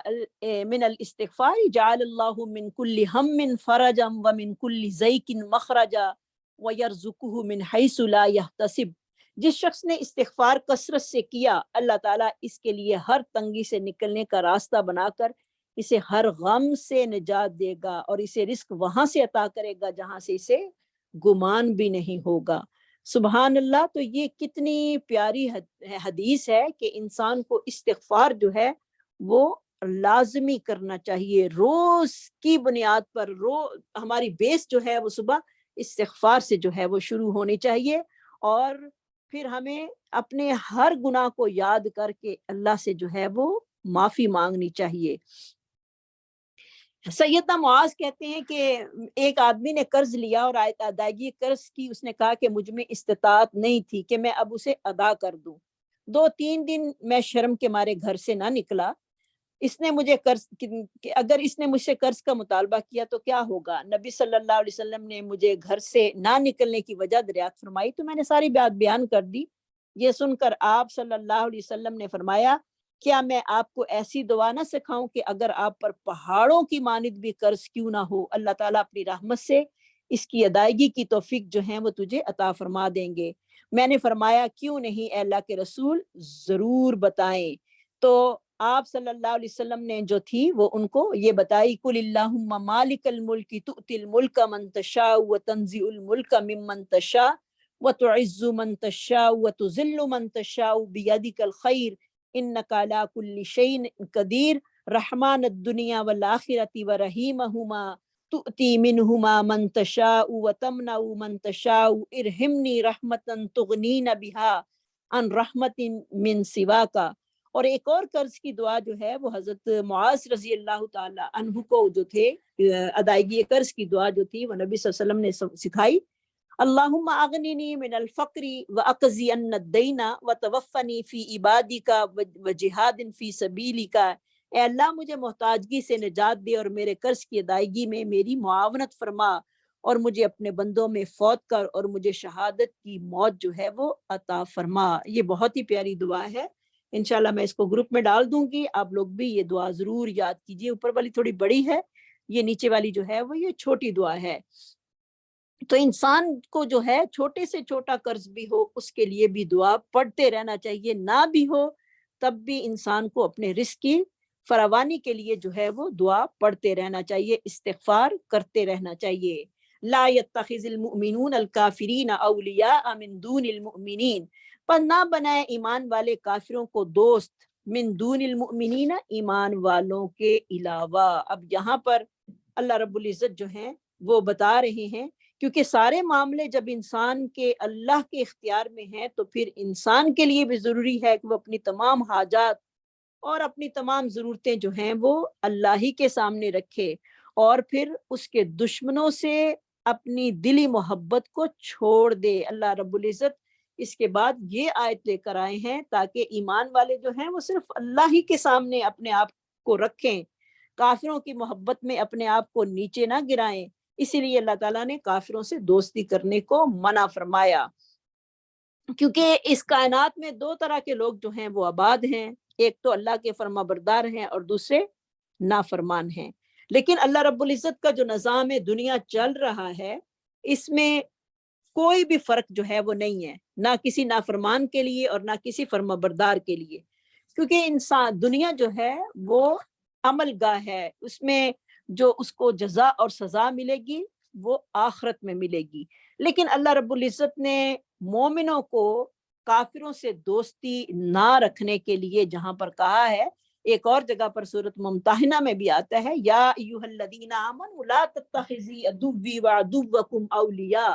Speaker 1: من الاستغفار جعل اللہ من کل ہم فرجا ومن کل ضیق مخرجا ویرزقہ من حیث لا یحتسب۔ جس شخص نے استغفار کثرت سے کیا، اللہ تعالیٰ اس کے لیے ہر تنگی سے نکلنے کا راستہ بنا کر اسے ہر غم سے نجات دے گا، اور اسے رزق وہاں سے عطا کرے گا جہاں سے اسے گمان بھی نہیں ہوگا۔ سبحان اللہ۔ تو یہ کتنی پیاری حدیث ہے کہ انسان کو استغفار جو ہے وہ لازمی کرنا چاہیے، روز کی بنیاد پر۔ ہماری بیس جو ہے وہ صبح استغفار سے جو ہے وہ شروع ہونی چاہیے، اور پھر ہمیں اپنے ہر گناہ کو یاد کر کے اللہ سے جو ہے وہ معافی مانگنی چاہیے۔ سیدنا معاذ کہتے ہیں کہ ایک آدمی نے قرض لیا اور ادائیگی قرض کی، اس نے کہا کہ مجھ میں استطاعت نہیں تھی کہ میں اب اسے ادا کر دوں۔ 2-3 دن میں شرم کے مارے گھر سے نہ نکلا۔ اس نے مجھے اگر اس نے مجھ سے قرض کا مطالبہ کیا تو کیا ہوگا؟ نبی صلی اللہ علیہ وسلم نے مجھے گھر سے نہ نکلنے کی وجہ دریافت فرمائی تو میں نے ساری بات بیان کر دی۔ یہ سن کر آپ صلی اللہ علیہ وسلم نے فرمایا، کیا میں آپ کو ایسی دعا نہ سکھاؤں کہ اگر آپ پر پہاڑوں کی مانند بھی قرض کیوں نہ ہو، اللہ تعالیٰ اپنی رحمت سے اس کی ادائیگی کی توفیق جو ہیں وہ تجھے عطا فرما دیں گے۔ میں نے فرمایا کیوں نہیں اے اللہ کے رسول، ضرور بتائیں۔ تو آپ صلی اللہ علیہ وسلم نے جو تھی وہ ان کو یہ بتائی، قل اللہم مالک الملک تؤتی الملک من تشاء وتنزع الملک ممن تشاء وتعز من تشاء وتذل من تشاء بیدک الخیر انک علی کل شیء قدیر رحمان الدنیا والآخرۃ ورحیمہما تؤتی منہما من تشاء وتمنع من تشاء ارحمنی رحمتا تغنین بہا عن رحمت من سواکا۔ اور ایک اور قرض کی دعا جو ہے وہ حضرت معاذ رضی اللہ تعالی عنہ کو جو تھے ادائیگی قرض کی دعا جو تھی وہ نبی صلی اللہ علیہ وسلم نے سکھائی، اللہم اغننی من الفقر واقضی عن الدین وتوفنی فی عبادک وجہاد فی سبیلک۔ اے اللہ مجھے محتاجگی سے نجات دے اور میرے قرض کی ادائیگی میں میری معاونت فرما، اور مجھے اپنے بندوں میں فوت کر اور مجھے شہادت کی موت جو ہے وہ عطا فرما۔ یہ بہت ہی پیاری دعا ہے، انشاءاللہ میں اس کو گروپ میں ڈال دوں گی، آپ لوگ بھی یہ دعا ضرور یاد کیجئے۔ اوپر والی تھوڑی بڑی ہے، یہ نیچے والی جو ہے وہ یہ چھوٹی دعا ہے۔ تو انسان کو جو ہے چھوٹے سے چھوٹا قرض بھی ہو اس کے لیے بھی دعا پڑھتے رہنا چاہیے، نہ بھی ہو تب بھی انسان کو اپنے رزق کی فراوانی کے لیے جو ہے وہ دعا پڑھتے رہنا چاہیے، استغفار کرتے رہنا چاہیے۔ لا يتخذ المؤمنون الکافرین اولیاء من دون المؤمنین، پر نہ بنائے ایمان والے کافروں کو دوست، من دون المؤمنین ایمان والوں کے علاوہ۔ اب یہاں پر اللہ رب العزت جو ہیں وہ بتا رہے ہیں، کیونکہ سارے معاملے جب انسان کے اللہ کے اختیار میں ہیں تو پھر انسان کے لیے بھی ضروری ہے کہ وہ اپنی تمام حاجات اور اپنی تمام ضرورتیں جو ہیں وہ اللہ ہی کے سامنے رکھے، اور پھر اس کے دشمنوں سے اپنی دلی محبت کو چھوڑ دے۔ اللہ رب العزت اس کے بعد یہ آیت لے کر آئے ہیں تاکہ ایمان والے جو ہیں وہ صرف اللہ ہی کے سامنے اپنے آپ کو رکھیں، کافروں کی محبت میں اپنے آپ کو نیچے نہ گرائیں۔ اسی لیے اللہ تعالیٰ نے کافروں سے دوستی کرنے کو منع فرمایا، کیونکہ اس کائنات میں 2 طرح کے لوگ جو ہیں وہ آباد ہیں، ایک تو اللہ کے فرما بردار ہیں اور دوسرے نافرمان ہیں۔ لیکن اللہ رب العزت کا جو نظام دنیا چل رہا ہے اس میں کوئی بھی فرق جو ہے وہ نہیں ہے، نہ کسی نافرمان کے لیے اور نہ کسی فرما بردار کے لیے، کیونکہ انسان دنیا جو ہے وہ عمل گاہ ہے، اس میں جو اس کو جزا اور سزا ملے گی وہ آخرت میں ملے گی۔ لیکن اللہ رب العزت نے مومنوں کو کافروں سے دوستی نہ رکھنے کے لیے جہاں پر کہا ہے، ایک اور جگہ پر سورۃ ممتحنہ میں بھی آتا ہے، یا ایھا الذین آمنوا لا تتخذوا عدوی وعدوکم اولیاء،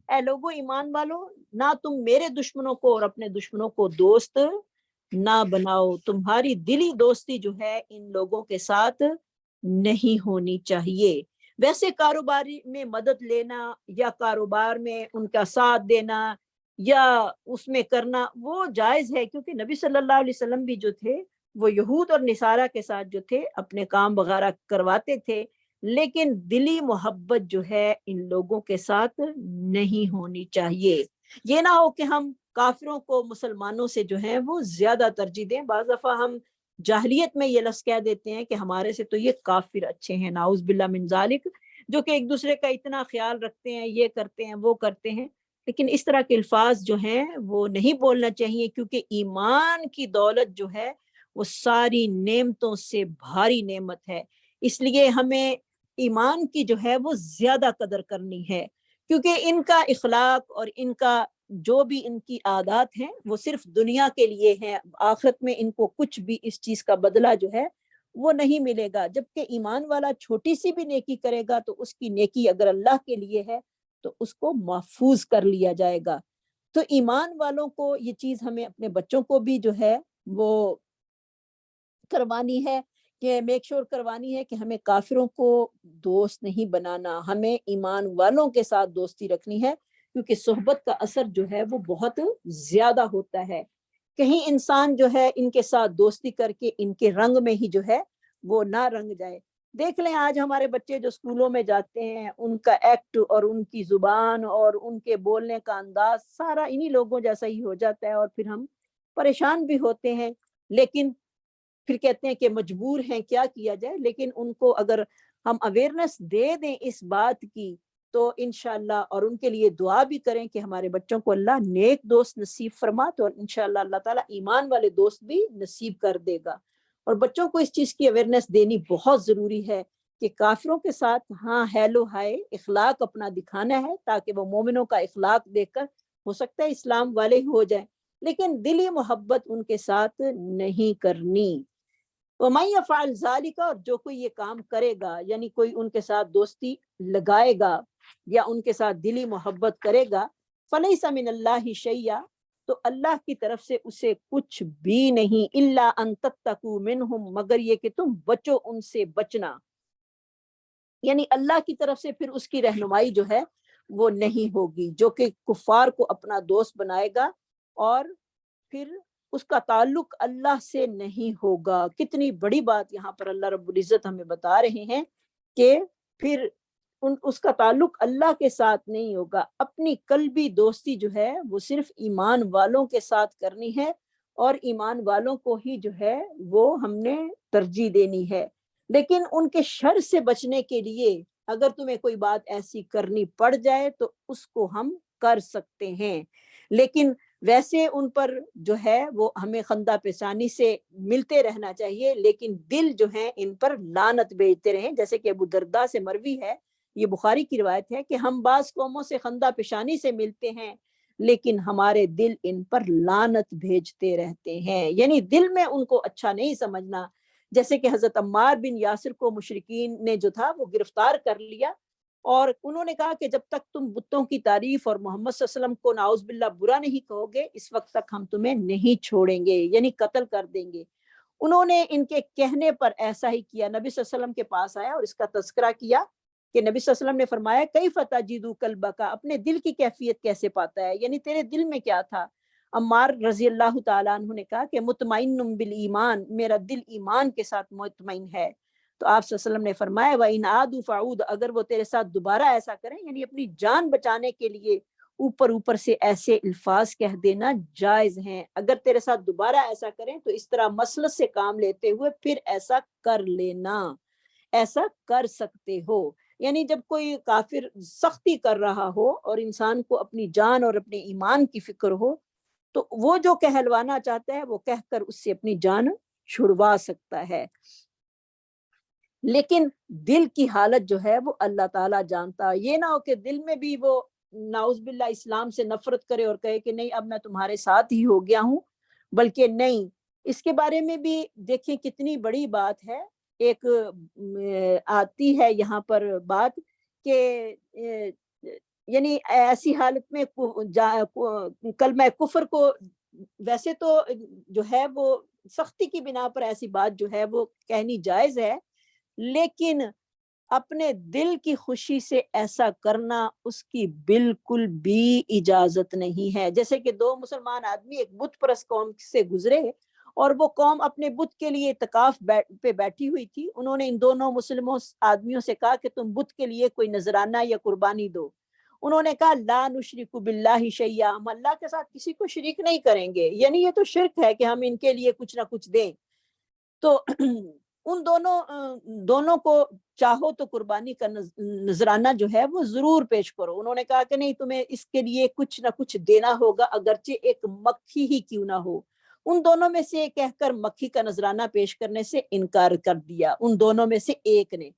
Speaker 1: اے لوگو ایمان والو، نہ تم میرے دشمنوں کو اور اپنے دشمنوں کو دوست نہ بناؤ، تمہاری دلی دوستی جو ہے ان لوگوں کے ساتھ نہیں ہونی چاہیے۔ ویسے کاروباری میں مدد لینا یا کاروبار میں ان کا ساتھ دینا یا اس میں کرنا وہ جائز ہے، کیونکہ نبی صلی اللہ علیہ وسلم بھی جو تھے وہ یہود اور نصارہ کے ساتھ جو تھے اپنے کام وغیرہ کرواتے تھے، لیکن دلی محبت جو ہے ان لوگوں کے ساتھ نہیں ہونی چاہیے۔ یہ نہ ہو کہ ہم کافروں کو مسلمانوں سے جو ہے وہ زیادہ ترجیح دیں۔ بعض دفعہ ہم جاہلیت میں یہ لفظ کہہ دیتے ہیں کہ ہمارے سے تو یہ کافر اچھے ہیں، نعوذ باللہ من ذالک، جو کہ ایک دوسرے کا اتنا خیال رکھتے ہیں، یہ کرتے ہیں وہ کرتے ہیں، لیکن اس طرح کے الفاظ جو ہیں وہ نہیں بولنا چاہیے، کیونکہ ایمان کی دولت جو ہے وہ ساری نعمتوں سے بھاری نعمت ہے۔ اس لیے ہمیں ایمان کی جو ہے وہ زیادہ قدر کرنی ہے، کیونکہ ان کا اخلاق اور ان کا جو بھی ان کی عادات ہیں وہ صرف دنیا کے لیے ہیں، آخرت میں ان کو کچھ بھی اس چیز کا بدلہ جو ہے وہ نہیں ملے گا۔ جبکہ ایمان والا چھوٹی سی بھی نیکی کرے گا تو اس کی نیکی اگر اللہ کے لیے ہے تو اس کو محفوظ کر لیا جائے گا۔ تو ایمان والوں کو یہ چیز ہمیں اپنے بچوں کو بھی جو ہے وہ کروانی ہے، کہ میک شور کروانی ہے کہ ہمیں کافروں کو دوست نہیں بنانا، ہمیں ایمان والوں کے ساتھ دوستی رکھنی ہے، کیونکہ صحبت کا اثر جو ہے وہ بہت زیادہ ہوتا ہے۔ کہیں انسان جو ہے ان کے ساتھ دوستی کر کے ان کے رنگ میں ہی جو ہے وہ نہ رنگ جائے۔ دیکھ لیں آج ہمارے بچے جو اسکولوں میں جاتے ہیں، ان کا ایکٹ اور ان کی زبان اور ان کے بولنے کا انداز سارا انہی لوگوں جیسا ہی ہو جاتا ہے، اور پھر ہم پریشان بھی ہوتے ہیں، لیکن پھر کہتے ہیں کہ مجبور ہیں، کیا کیا جائے۔ لیکن ان کو اگر ہم اویئرنیس دے دیں اس بات کی تو انشاءاللہ، اور ان کے لیے دعا بھی کریں کہ ہمارے بچوں کو اللہ نیک دوست نصیب فرما، تو انشاءاللہ اللہ تعالیٰ ایمان والے دوست بھی نصیب کر دے گا۔ اور بچوں کو اس چیز کی اویئرنیس دینی بہت ضروری ہے کہ کافروں کے ساتھ ہاں ہیلو ہائے اخلاق اپنا دکھانا ہے، تاکہ وہ مومنوں کا اخلاق دیکھ کر ہو سکتا ہے اسلام والے ہی ہو جائیں، لیکن دلی محبت ان کے ساتھ نہیں کرنی۔ وَمَن يَفْعَلْ ذَلِكَ، اور جو کوئی یہ کام کرے گا، یعنی کوئی ان کے ساتھ دوستی لگائے گا یا ان کے ساتھ دلی محبت کرے گا، فَلَيْسَ مِنَ اللَّهِ شَيْئًا، تو اللہ کی طرف سے اسے کچھ بھی نہیں، إِلَّا أَن تَتَّقُوا مِنْهُمْ، مگر یہ کہ تم بچو ان سے بچنا، یعنی اللہ کی طرف سے پھر اس کی رہنمائی جو ہے وہ نہیں ہوگی، جو کہ کفار کو اپنا دوست بنائے گا اور پھر اس کا تعلق اللہ سے نہیں ہوگا۔ کتنی بڑی بات یہاں پر اللہ رب العزت ہمیں بتا رہے ہیں کہ پھر اس کا تعلق اللہ کے ساتھ نہیں ہوگا۔ اپنی قلبی دوستی جو ہے وہ صرف ایمان والوں کے ساتھ کرنی ہے، اور ایمان والوں کو ہی جو ہے وہ ہم نے ترجیح دینی ہے۔ لیکن ان کے شر سے بچنے کے لیے اگر تمہیں کوئی بات ایسی کرنی پڑ جائے تو اس کو ہم کر سکتے ہیں، لیکن ویسے ان پر جو ہے وہ ہمیں خندہ پیشانی سے ملتے رہنا چاہیے، لیکن دل جو ہے ان پر لعنت بھیجتے رہیں، جیسے کہ ابو درداء سے مروی ہے، یہ بخاری کی روایت ہے کہ ہم بعض قوموں سے خندہ پیشانی سے ملتے ہیں لیکن ہمارے دل ان پر لعنت بھیجتے رہتے ہیں، یعنی دل میں ان کو اچھا نہیں سمجھنا۔ جیسے کہ حضرت عمار بن یاسر کو مشرکین نے جو تھا وہ گرفتار کر لیا، اور انہوں نے کہا کہ جب تک تم بتوں کی تعریف اور محمد صلی اللہ علیہ وسلم کو نعوذ باللہ برا نہیں کہو گے، اس وقت تک ہم تمہیں نہیں چھوڑیں گے، یعنی قتل کر دیں گے۔ انہوں نے ان کے کہنے پر ایسا ہی کیا، نبی صلی اللہ علیہ وسلم کے پاس آیا اور اس کا تذکرہ کیا کہ نبی صلی اللہ علیہ وسلم نے فرمایا کیف تجد قلبک، اپنے دل کی کیفیت کیسے پاتا ہے، یعنی تیرے دل میں کیا تھا۔ عمار رضی اللہ تعالیٰ عنہ نے کہا کہ مطمئن بالایمان، میرا دل ایمان کے ساتھ مطمئن ہے۔ تو آپ صلی اللہ علیہ وسلم نے فرمایا وَإِنْ عَادُوا فَعُودْ، اگر وہ تیرے ساتھ دوبارہ ایسا کریں، یعنی اپنی جان بچانے کے لیے اوپر سے ایسے الفاظ کہہ دینا جائز ہیں، اگر تیرے ساتھ دوبارہ ایسا کریں تو اس طرح مسلط سے کام لیتے ہوئے پھر ایسا کر لینا، ایسا کر سکتے ہو۔ یعنی جب کوئی کافر سختی کر رہا ہو اور انسان کو اپنی جان اور اپنے ایمان کی فکر ہو تو وہ جو کہلوانا چاہتا ہے وہ کہہ کر اس سے اپنی جان چھڑوا سکتا ہے۔ لیکن دل کی حالت جو ہے وہ اللہ تعالیٰ جانتا. یہ نہ ہو کہ دل میں بھی وہ نعوذ باللہ اسلام سے نفرت کرے اور کہے کہ نہیں اب میں تمہارے ساتھ ہی ہو گیا ہوں، بلکہ نہیں. اس کے بارے میں بھی دیکھیں کتنی بڑی بات ہے. ایک آتی ہے یہاں پر بات کہ یعنی ایسی حالت میں کلمہ کفر کو ویسے تو جو ہے وہ سختی کی بنا پر ایسی بات جو ہے وہ کہنی جائز ہے، لیکن اپنے دل کی خوشی سے ایسا کرنا اس کی بالکل بھی اجازت نہیں ہے. جیسے کہ دو مسلمان آدمی ایک بت پرست قوم سے گزرے اور وہ قوم اپنے بت کے لیے اعتکاف پہ بیٹھی ہوئی تھی. انہوں نے ان دونوں مسلموں آدمیوں سے کہا کہ تم بت کے لیے کوئی نذرانہ یا قربانی دو. انہوں نے کہا لا نشرک باللہ شیئا، ہم اللہ کے ساتھ کسی کو شریک نہیں کریں گے، یعنی یہ تو شرک ہے کہ ہم ان کے لیے کچھ نہ کچھ دیں. تو ان دونوں کو چاہو تو قربانی کا نذرانہ جو ہے وہ ضرور پیش کرو. انہوں نے کہا کہ نہیں تمہیں اس کے لیے کچھ نہ کچھ دینا ہوگا اگرچہ ایک مکھی ہی کیوں نہ ہو. ان دونوں میں سے کہہ کر مکھی کا نذرانہ پیش کرنے سے انکار کر دیا ان دونوں میں سے ایک نے،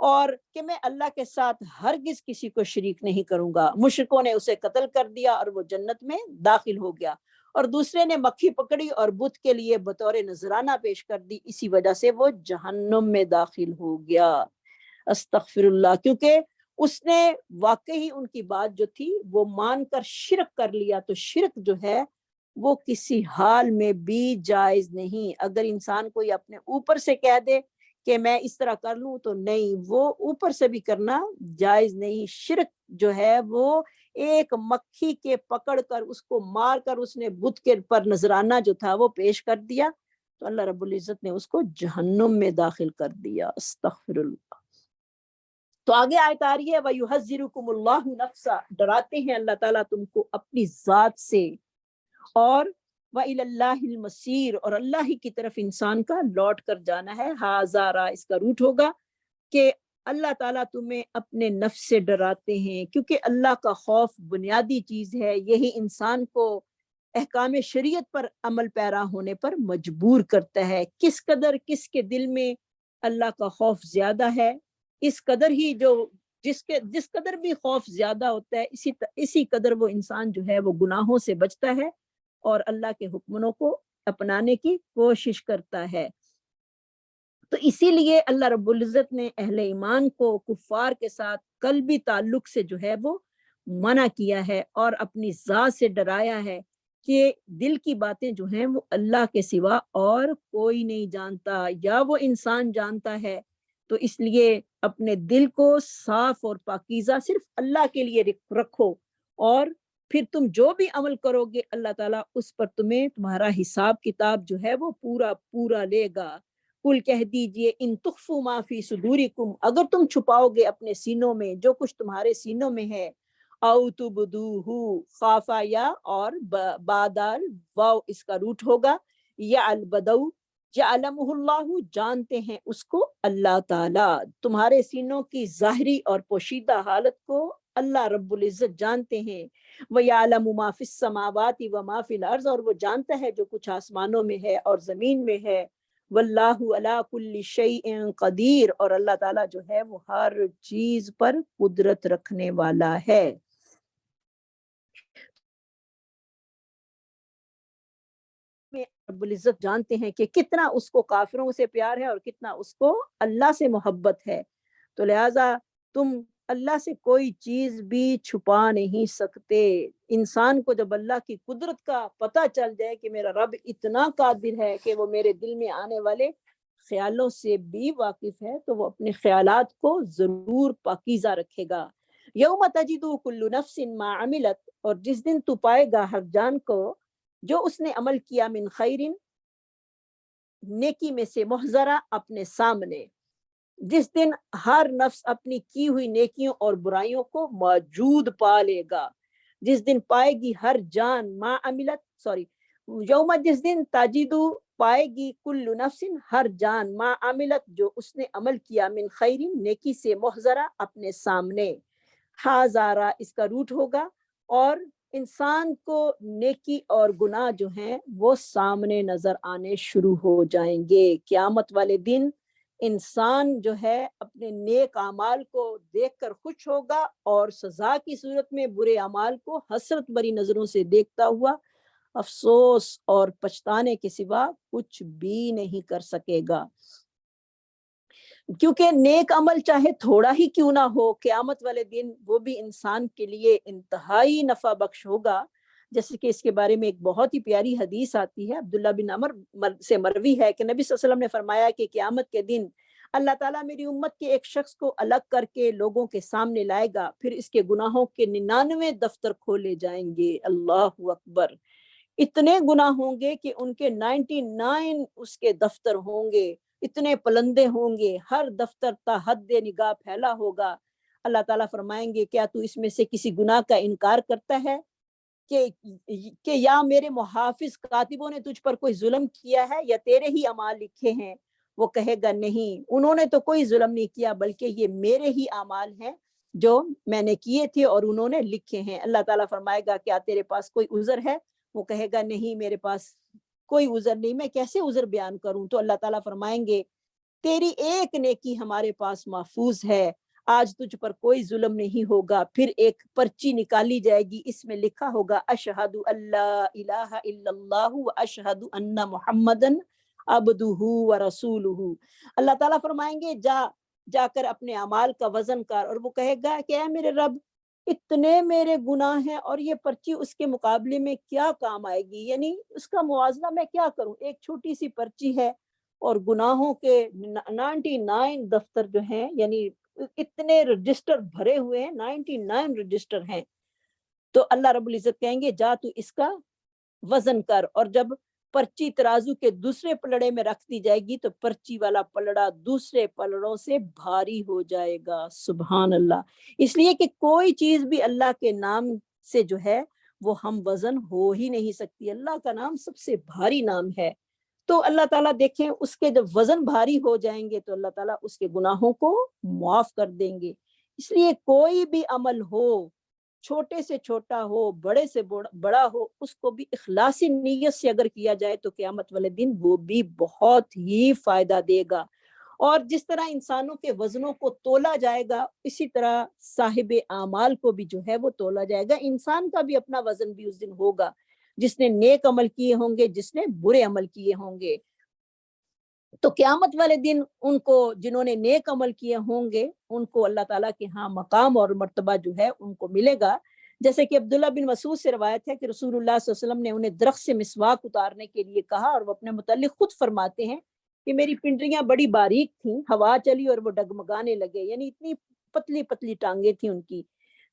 Speaker 1: اور کہ میں اللہ کے ساتھ ہرگز کسی کو شریک نہیں کروں گا. مشرکوں نے اسے قتل کر دیا اور وہ جنت میں داخل ہو گیا، اور دوسرے نے مکھی پکڑی اور بت کے لیے بطور نذرانہ پیش کر دی، اسی وجہ سے وہ جہنم میں داخل ہو گیا. استغفر اللہ. کیونکہ اس نے واقعی ان کی بات جو تھی وہ مان کر شرک کر لیا. تو شرک جو ہے وہ کسی حال میں بھی جائز نہیں. اگر انسان کوئی اپنے اوپر سے کہہ دے کہ میں اس طرح کر لوں تو نہیں، وہ اوپر سے بھی کرنا جائز نہیں. شرک جو ہے وہ ایک مکھی کے پکڑ کر اس کو مار کر اس نے بت کے پر نذرانہ جو تھا وہ پیش کر دیا تو اللہ رب العزت نے اس کو جہنم میں داخل کر دیا. استغفر اللہ. تو آگے آیت آ رہی ہے وَيُحَذِّرُكُمُ اللَّهُ نَفْسَ، ڈراتے ہیں اللہ تعالیٰ تم کو اپنی ذات سے، اور وَإِلَى اللَّهِ الْمَصِيرُ، اور اللہ ہی کی طرف انسان کا لوٹ کر جانا ہے. ہازارا اس کا روٹ ہوگا کہ اللہ تعالیٰ تمہیں اپنے نفس سے ڈراتے ہیں، کیونکہ اللہ کا خوف بنیادی چیز ہے. یہی انسان کو احکام شریعت پر عمل پیرا ہونے پر مجبور کرتا ہے. کس قدر کس کے دل میں اللہ کا خوف زیادہ ہے، اس قدر ہی جس قدر بھی خوف زیادہ ہوتا ہے اسی قدر وہ انسان جو ہے وہ گناہوں سے بچتا ہے اور اللہ کے حکموں کو اپنانے کی کوشش کرتا ہے. تو اسی لیے اللہ رب العزت نے اہل ایمان کو کفار کے ساتھ قلبی تعلق سے جو ہے وہ منع کیا ہے اور اپنی ذات سے ڈرایا ہے کہ دل کی باتیں جو ہیں وہ اللہ کے سوا اور کوئی نہیں جانتا، یا وہ انسان جانتا ہے. تو اس لیے اپنے دل کو صاف اور پاکیزہ صرف اللہ کے لیے رکھو، اور پھر تم جو بھی عمل کرو گے اللہ تعالیٰ اس پر تمہارا حساب کتاب جو ہے وہ پورا لے گا. کل کہہ دیجئے ان تخفوا ما فی صدورکم، اگر تم چھپاؤ گے اپنے سینوں میں جو کچھ تمہارے سینوں میں ہے، او تبدوہ، خافا یا اور بادال واو اس کا روٹ ہوگا، یا البدو یعلمہ اللہ، جانتے ہیں اس کو اللہ تعالیٰ. تمہارے سینوں کی ظاہری اور پوشیدہ حالت کو اللہ رب العزت جانتے ہیں. وَيَعْلَمُ مَا فِي السَّمَاوَاتِ وَمَا فِي الْأَرْضِ، اور وہ جانتا ہے جو کچھ آسمانوں میں ہے اور زمین میں ہے. وَاللَّهُ عَلَىٰ كُلِّ شَيْءٍ قدیر، اور اللہ تعالیٰ جو ہے وہ ہر چیز پر قدرت رکھنے والا ہے. رب العزت جانتے ہیں کہ کتنا اس کو کافروں سے پیار ہے اور کتنا اس کو اللہ سے محبت ہے. تو لہٰذا تم اللہ سے کوئی چیز بھی چھپا نہیں سکتے. انسان کو جب اللہ کی قدرت کا پتہ چل جائے کہ میرا رب اتنا قادر ہے کہ وہ میرے دل میں آنے والے خیالوں سے بھی واقف ہے، تو وہ اپنے خیالات کو ضرور پاکیزہ رکھے گا. یوم تجد کل نفس ما عملت، اور جس دن تو پائے گا ہر جان کو جو اس نے عمل کیا، من خیرن نیکی میں سے، محضرہ اپنے سامنے. جس دن ہر نفس اپنی کی ہوئی نیکیوں اور برائیوں کو موجود پا لے گا، جس دن پائے گی ہر جان ما عملت یوم، جس دن تجدو پائے گی کل نفس ہر جان ما عملت جو اس نے عمل کیا، من خیرن نیکی سے، محضرہ اپنے سامنے. ہازارہ اس کا روٹ ہوگا، اور انسان کو نیکی اور گناہ جو ہیں وہ سامنے نظر آنے شروع ہو جائیں گے. قیامت والے دن انسان جو ہے اپنے نیک اعمال کو دیکھ کر خوش ہوگا اور سزا کی صورت میں برے اعمال کو حسرت بری نظروں سے دیکھتا ہوا افسوس اور پچھتانے کے سوا کچھ بھی نہیں کر سکے گا۔ کیونکہ نیک عمل چاہے تھوڑا ہی کیوں نہ ہو، قیامت والے دن وہ بھی انسان کے لیے انتہائی نفع بخش ہوگا۔ جیسے کہ اس کے بارے میں ایک بہت ہی پیاری حدیث آتی ہے، عبداللہ بن عمر سے مروی ہے کہ نبی صلی اللہ علیہ وسلم نے فرمایا کہ قیامت کے دن اللہ تعالیٰ میری امت کے ایک شخص کو الگ کر کے لوگوں کے سامنے لائے گا، پھر اس کے گناہوں کے 99 دفتر کھولے جائیں گے۔ اللہ اکبر! اتنے گناہ ہوں گے کہ ان کے 99 اس کے دفتر ہوں گے، اتنے پلندے ہوں گے، ہر دفتر تا حد نگاہ پھیلا ہوگا۔ اللہ تعالیٰ فرمائیں گے کیا تو اس میں سے کسی گناہ کا انکار کرتا ہے کہ یا میرے محافظ کاتبوں نے تجھ پر کوئی ظلم کیا ہے یا تیرے ہی اعمال لکھے ہیں؟ وہ کہے گا نہیں، انہوں نے تو کوئی ظلم نہیں کیا بلکہ یہ میرے ہی اعمال ہیں جو میں نے کیے تھے اور انہوں نے لکھے ہیں۔ اللہ تعالیٰ فرمائے گا کیا تیرے پاس کوئی عذر ہے؟ وہ کہے گا نہیں، میرے پاس کوئی عذر نہیں، میں کیسے عذر بیان کروں؟ تو اللہ تعالیٰ فرمائیں گے تیری ایک نیکی ہمارے پاس محفوظ ہے، آج تجھ پر کوئی ظلم نہیں ہوگا۔ پھر ایک پرچی نکالی جائے گی، اس میں لکھا ہوگا اشہد اللہ الہ الا اللہ و اشہد ان محمدن عبدہ و رسولہ۔ اللہ تعالیٰ فرمائیں گے جا کر اپنے اعمال کا وزن کر، اور وہ کہے گا کہ اے میرے رب اتنے میرے گناہ ہیں اور یہ پرچی اس کے مقابلے میں کیا کام آئے گی، یعنی اس کا موازنہ میں کیا کروں؟ ایک چھوٹی سی پرچی ہے اور گناہوں کے 99 دفتر جو ہیں، یعنی اتنے رجسٹر بھرے ہوئے ہیں، 99 رجسٹر ہیں۔ تو اللہ رب العزت کہیں گے جا تو اس کا وزن کر، اور جب پرچی ترازو کے دوسرے پلڑے میں رکھ دی جائے گی تو پرچی والا پلڑا دوسرے پلڑوں سے بھاری ہو جائے گا۔ سبحان اللہ! اس لیے کہ کوئی چیز بھی اللہ کے نام سے جو ہے وہ ہم وزن ہو ہی نہیں سکتی۔ اللہ کا نام سب سے بھاری نام ہے۔ تو اللہ تعالیٰ دیکھیں اس کے جب وزن بھاری ہو جائیں گے تو اللہ تعالیٰ اس کے گناہوں کو معاف کر دیں گے۔ اس لیے کوئی بھی عمل ہو، چھوٹے سے چھوٹا ہو، بڑے سے بڑا ہو، اس کو بھی اخلاصی نیت سے اگر کیا جائے تو قیامت والے دن وہ بھی بہت ہی فائدہ دے گا۔ اور جس طرح انسانوں کے وزنوں کو تولا جائے گا، اسی طرح صاحب اعمال کو بھی جو ہے وہ تولا جائے گا۔ انسان کا بھی اپنا وزن بھی اس دن ہوگا، جس نے نیک عمل کیے ہوں گے، جس نے برے عمل کیے ہوں گے۔ تو قیامت والے دن ان کو جنہوں نے نیک عمل کیے ہوں گے ان کو اللہ تعالیٰ کے ہاں مقام اور مرتبہ جو ہے ان کو ملے گا۔ جیسے کہ عبداللہ بن مسعود سے روایت ہے کہ رسول اللہ صلی اللہ علیہ وسلم نے انہیں درخت سے مسواک اتارنے کے لیے کہا، اور وہ اپنے متعلق خود فرماتے ہیں کہ میری پنڈلیاں بڑی باریک تھیں، ہوا چلی اور وہ ڈگمگانے لگے، یعنی اتنی پتلی پتلی ٹانگیں تھیں ان کی۔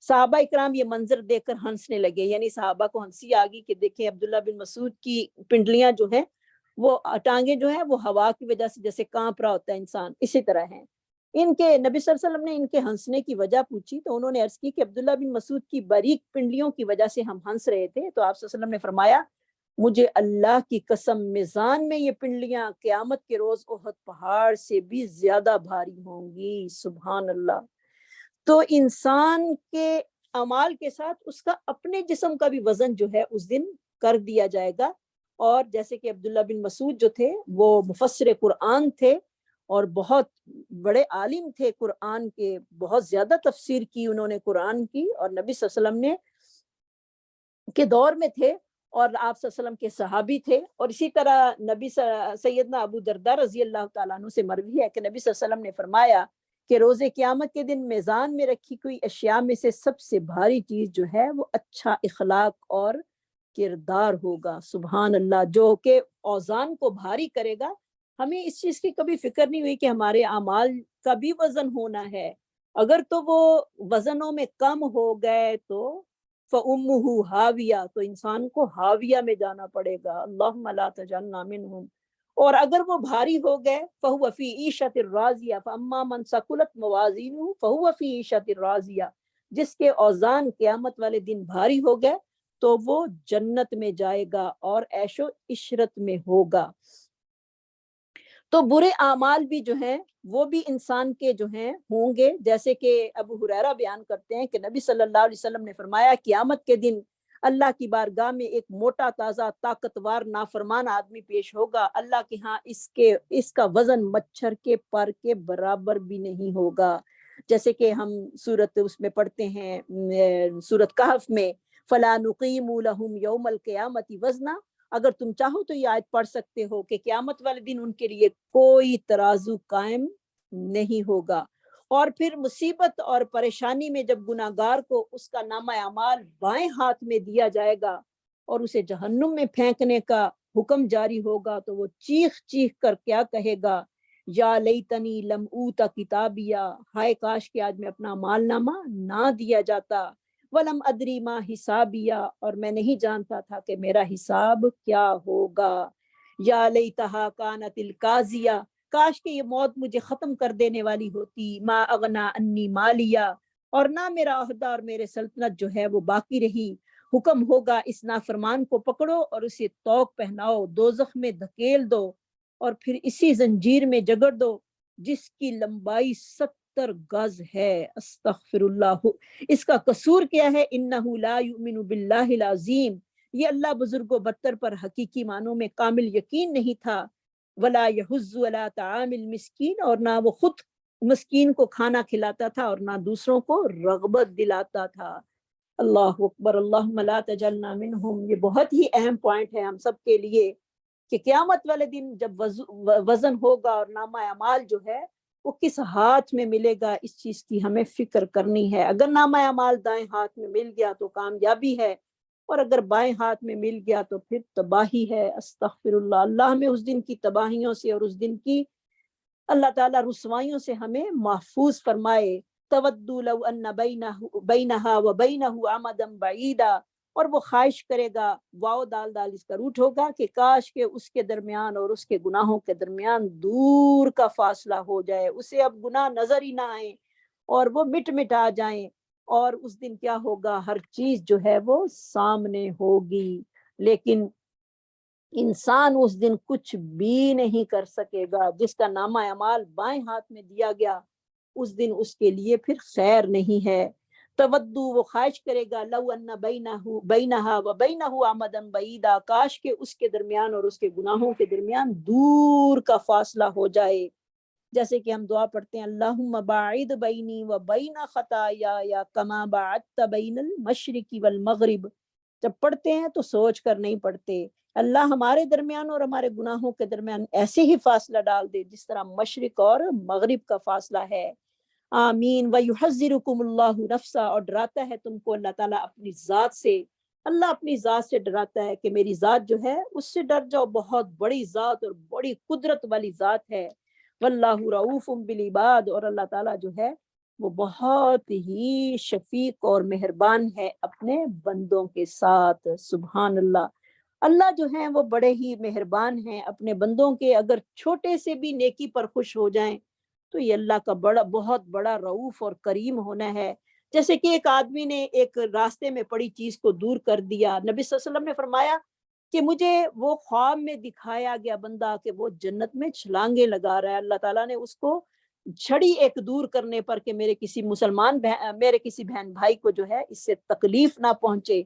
Speaker 1: صحابہ اکرام یہ منظر دیکھ کر ہنسنے لگے، یعنی صحابہ کو ہنسی آ گئی کہ دیکھیں عبداللہ بن مسعود کی پنڈلیاں جو ہیں وہ ٹانگیں جو ہیں وہ ہوا کی وجہ سے جیسے کانپ رہا ہوتا ہے انسان، اسی طرح ہیں۔ ان کے نبی صلی اللہ علیہ وسلم نے ان کے ہنسنے کی وجہ پوچھی تو انہوں نے عرض کی کہ عبداللہ بن مسعود کی باریک پنڈلیوں کی وجہ سے ہم ہنس رہے تھے۔ تو آپ صلی اللہ علیہ وسلم نے فرمایا مجھے اللہ کی قسم میزان میں یہ پنڈلیاں قیامت کے روز احد پہاڑ سے بھی زیادہ بھاری ہوں گی۔ سبحان اللہ! تو انسان کے اعمال کے ساتھ اس کا اپنے جسم کا بھی وزن جو ہے اس دن کر دیا جائے گا۔ اور جیسے کہ عبداللہ بن مسعود جو تھے وہ مفسر قرآن تھے اور بہت بڑے عالم تھے، قرآن کے بہت زیادہ تفسیر کی انہوں نے قرآن کی، اور نبی صلی اللہ علیہ وسلم نے کے دور میں تھے اور آپ صلی اللہ علیہ وسلم کے صحابی تھے۔ اور اسی طرح نبی سیدنا ابو درداء رضی اللہ تعالیٰ عنہ سے مروی ہے کہ نبی صلی اللہ علیہ وسلم نے فرمایا کہ روز قیامت کے دن میزان میں رکھی کوئی اشیاء میں سے سب سے بھاری چیز جو ہے وہ اچھا اخلاق اور کردار ہوگا۔ سبحان اللہ! جو کہ اوزان کو بھاری کرے گا۔ ہمیں اس چیز کی کبھی فکر نہیں ہوئی کہ ہمارے اعمال کا بھی وزن ہونا ہے، اگر تو وہ وزنوں میں کم ہو گئے تو فَأُمُّهُ هَاوِيَةٌ، تو انسان کو ہاویہ میں جانا پڑے گا۔ اللہم لا تجعلنا منہم۔ اور اگر وہ بھاری ہو گئے فَهُوَ فِي عِيشَةٍ رَاضِيَةٍ فَأَمَّا مَنْ ثَقُلَتْ مَوَازِينُهُ فَهُوَ فِي عِيشَةٍ رَاضِيَةٍ، جس کے اوزان قیامت والے دن بھاری ہو گئے تو وہ جنت میں جائے گا اور عیش و عشرت میں ہوگا۔ تو برے اعمال بھی جو ہیں وہ بھی انسان کے جو ہیں ہوں گے، جیسے کہ ابو ہریرہ بیان کرتے ہیں کہ نبی صلی اللہ علیہ وسلم نے فرمایا قیامت کے دن اللہ کی بارگاہ میں ایک موٹا تازہ طاقتور نافرمان آدمی پیش ہوگا، اللہ کے ہاں اس کا وزن مچھر کے پر کے برابر بھی نہیں ہوگا۔ جیسے کہ ہم سورت اس میں پڑھتے ہیں، سورت کہف میں، فَلَا نُقِيمُ لَهُمْ يَوْمَ الْقِيَامَةِ وَزْنًا، اگر تم چاہو تو یہ آیت پڑھ سکتے ہو کہ قیامت والے دن ان کے لیے کوئی ترازو قائم نہیں ہوگا۔ اور پھر مصیبت اور پریشانی میں جب گناہگار کو اس کا نامہ اعمال بائیں ہاتھ میں دیا جائے گا اور اسے جہنم میں پھینکنے کا حکم جاری ہوگا تو وہ چیخ چیخ کر کیا کہے گا، یا لیتنی لم اوت کتابیا، ہائے کاش کہ آج میں اپنا اعمال نامہ نہ دیا جاتا، ولم ادری ما حسابیا، اور میں نہیں جانتا تھا کہ میرا حساب کیا ہوگا، یا لیتہا کانت القاضیہ، کاش کہ یہ موت مجھے ختم کر دینے والی ہوتی، ما اغنا انی مالیا، اور نہ میرا عہدہ اور میرے سلطنت جو ہے وہ باقی رہی۔ حکم ہوگا اس نافرمان کو پکڑو اور اسے توق پہناؤ، دوزخ میں دھکیل دو اور پھر اسی زنجیر میں جگڑ دو جس کی لمبائی 70 گز ہے۔ استغفر اللہ، اس کا قصور کیا ہے؟ انہ لا یؤمن باللہ العظیم، یہ اللہ بزرگ و برتر پر حقیقی معنوں میں کامل یقین نہیں تھا۔ ولا یحض علی طعام المسکین، اور نہ وہ خود مسکین کو کھانا کھلاتا تھا اور نہ دوسروں کو رغبت دلاتا تھا۔ اللہ اکبر، اللہم لا تجعلنا منہم۔ یہ بہت ہی اہم پوائنٹ ہے ہم سب کے لیے کہ قیامت والے دن جب وزن ہوگا اور نامہ اعمال جو ہے وہ کس ہاتھ میں ملے گا، اس چیز کی ہمیں فکر کرنی ہے۔ اگر نامہ اعمال دائیں ہاتھ میں مل گیا تو کامیابی ہے، اور اگر بائیں ہاتھ میں مل گیا تو پھر تباہی ہے۔ استغفر اللہ، اللہ ہمیں اس دن کی تباہیوں سے اور اس دن کی اللہ تعالیٰ رسوائیوں سے ہمیں محفوظ فرمائے۔ تودوا لو ان بینہا و بینہ امدا بعیدا، اور وہ خواہش کرے گا، واو دال دال اس کا روٹ ہوگا، کہ کاش کہ اس کے درمیان اور اس کے گناہوں کے درمیان دور کا فاصلہ ہو جائے، اسے اب گناہ نظر ہی نہ آئیں اور وہ مٹ مٹا جائیں، اور اس دن کیا ہوگا، ہر چیز جو ہے وہ سامنے ہوگی، لیکن انسان اس دن کچھ بھی نہیں کر سکے گا۔ جس کا نامہ اعمال بائیں ہاتھ میں دیا گیا اس دن اس کے لیے پھر خیر نہیں ہے۔ تودو، وہ خواہش کرے گا، لو ان بینہا و بینہ امدا بعیدا، کاش کہ اس کے درمیان اور اس کے گناہوں کے درمیان دور کا فاصلہ ہو جائے۔ جیسے کہ ہم دعا پڑھتے ہیں، اللہم باعد بینی و بین خطایا کما باعدت بین المشرق والمغرب، جب پڑھتے ہیں تو سوچ کر نہیں پڑھتے، اللہ ہمارے درمیان اور ہمارے گناہوں کے درمیان ایسے ہی فاصلہ ڈال دے جس طرح مشرق اور مغرب کا فاصلہ ہے۔ آمین۔ وَيُحَذِّرُكُمُ اللَّهُ نَفْسًا، اور ڈراتا ہے تم کو اللہ تعالیٰ اپنی ذات سے، اللہ اپنی ذات سے ڈراتا ہے کہ میری ذات جو ہے اس سے ڈر جاؤ، بہت بڑی ذات اور بڑی قدرت والی ذات ہے۔ وَاللَّهُ رَؤُوفٌ بِالْعِبَادِ، اور اللہ تعالیٰ جو ہے وہ بہت ہی شفیق اور مہربان ہے اپنے بندوں کے ساتھ۔ سبحان اللہ، اللہ جو ہیں وہ بڑے ہی مہربان ہیں اپنے بندوں کے، اگر چھوٹے سے بھی نیکی پر خوش ہو جائیں تو یہ اللہ کا بہت بڑا رؤوف اور کریم ہونا ہے۔ جیسے کہ ایک آدمی نے ایک راستے میں پڑی چیز کو دور کر دیا، نبی صلی اللہ علیہ وسلم نے فرمایا کہ مجھے وہ خواب میں دکھایا گیا بندہ کہ وہ جنت میں چھلانگیں لگا رہا ہے، اللہ تعالیٰ نے اس کو چھڑی ایک دور کرنے پر کہ میرے کسی بہن بھائی کو جو ہے اس سے تکلیف نہ پہنچے،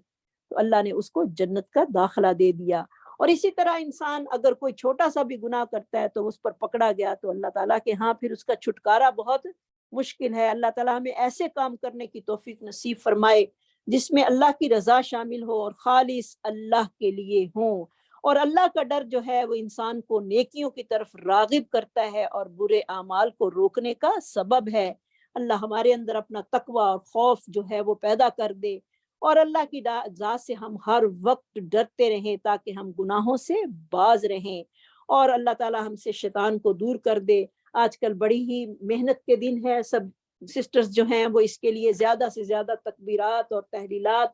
Speaker 1: تو اللہ نے اس کو جنت کا داخلہ دے دیا۔ اور اسی طرح انسان اگر کوئی چھوٹا سا بھی گناہ کرتا ہے تو اس پر پکڑا گیا تو اللہ تعالیٰ کے ہاں پھر اس کا چھٹکارا بہت مشکل ہے۔ اللہ تعالیٰ ہمیں ایسے کام کرنے کی توفیق نصیب فرمائے جس میں اللہ کی رضا شامل ہو اور خالص اللہ کے لیے ہوں، اور اللہ کا ڈر جو ہے وہ انسان کو نیکیوں کی طرف راغب کرتا ہے اور برے اعمال کو روکنے کا سبب ہے۔ اللہ ہمارے اندر اپنا تقوی اور خوف جو ہے وہ پیدا کر دے، اور اللہ کی ذات سے ہم ہر وقت ڈرتے رہیں تاکہ ہم گناہوں سے باز رہیں، اور اللہ تعالیٰ ہم سے شیطان کو دور کر دے۔ آج کل بڑی ہی محنت کے دن ہے، سب سسٹرز جو ہیں وہ اس کے لیے زیادہ سے زیادہ تکبیرات اور تحلیلات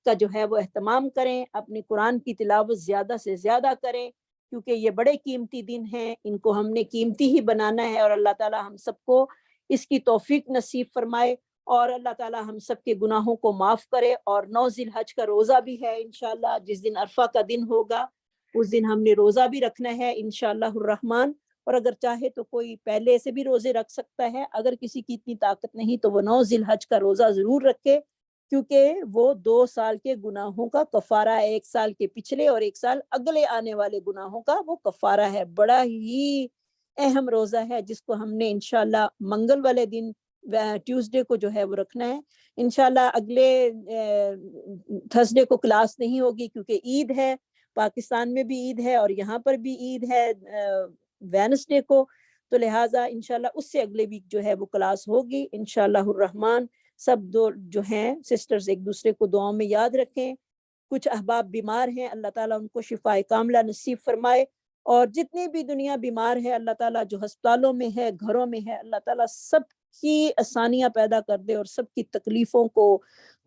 Speaker 1: کا جو ہے وہ اہتمام کریں، اپنی قرآن کی تلاوت زیادہ سے زیادہ کریں، کیونکہ یہ بڑے قیمتی دن ہیں، ان کو ہم نے قیمتی ہی بنانا ہے، اور اللہ تعالیٰ ہم سب کو اس کی توفیق نصیب فرمائے، اور اللہ تعالیٰ ہم سب کے گناہوں کو معاف کرے۔ اور 9 ذی الحج کا روزہ بھی ہے انشاءاللہ، جس دن عرفہ کا دن ہوگا اس دن ہم نے روزہ بھی رکھنا ہے انشاءاللہ الرحمن، اور اگر چاہے تو کوئی پہلے سے بھی روزے رکھ سکتا ہے، اگر کسی کی اتنی طاقت نہیں تو وہ 9 ذی الحج کا روزہ ضرور رکھے کیونکہ وہ 2 سال کے گناہوں کا کفارہ ہے، 1 سال کے پچھلے اور 1 سال اگلے آنے والے گناہوں کا وہ کفارہ ہے۔ بڑا ہی اہم روزہ ہے جس کو ہم نے انشاءاللہ منگل والے دن ٹیوزڈے کو جو ہے وہ رکھنا ہے۔ انشاءاللہ اگلے تھرسڈے کو کلاس نہیں ہوگی کیونکہ عید ہے، پاکستان میں بھی عید ہے اور یہاں پر بھی عید ہے وینسڈے کو، تو لہٰذا انشاءاللہ اس سے اگلے ویک جو ہے وہ کلاس ہوگی انشاءاللہ الرحمن۔ سب دو جو ہیں سسٹرز ایک دوسرے کو دعاؤں میں یاد رکھیں۔ کچھ احباب بیمار ہیں، اللہ تعالیٰ ان کو شفاء کاملہ نصیب فرمائے، اور جتنی بھی دنیا بیمار ہے اللہ تعالیٰ جو ہسپتالوں میں ہے، گھروں میں ہے، اللہ تعالیٰ سب کی آسانیاں پیدا کر دے اور سب کی تکلیفوں کو،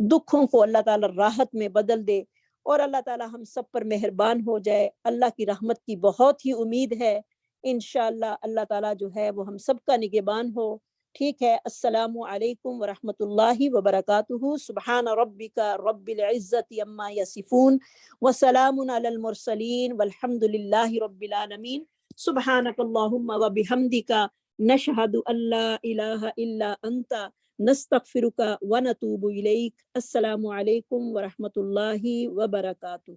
Speaker 1: دکھوں کو اللہ تعالیٰ راحت میں بدل دے، اور اللہ تعالیٰ ہم سب پر مہربان ہو جائے۔ اللہ کی رحمت کی بہت ہی امید ہے، انشاءاللہ اللہ تعالیٰ جو ہے وہ ہم سب کا نگہبان ہو۔ ٹھیک ہے، السلام علیکم ورحمۃ اللہ وبرکاتہ۔ سبحان ربک رب العزت عما یصفون وسلام علی المرسلین والحمد للہ رب العالمین۔ سبحانک اللہم وبحمدک نشہد ان لا الہ الا انت نستغفرک ونتوب الیک۔ السلام علیکم ورحمۃ اللہ وبرکاتہ۔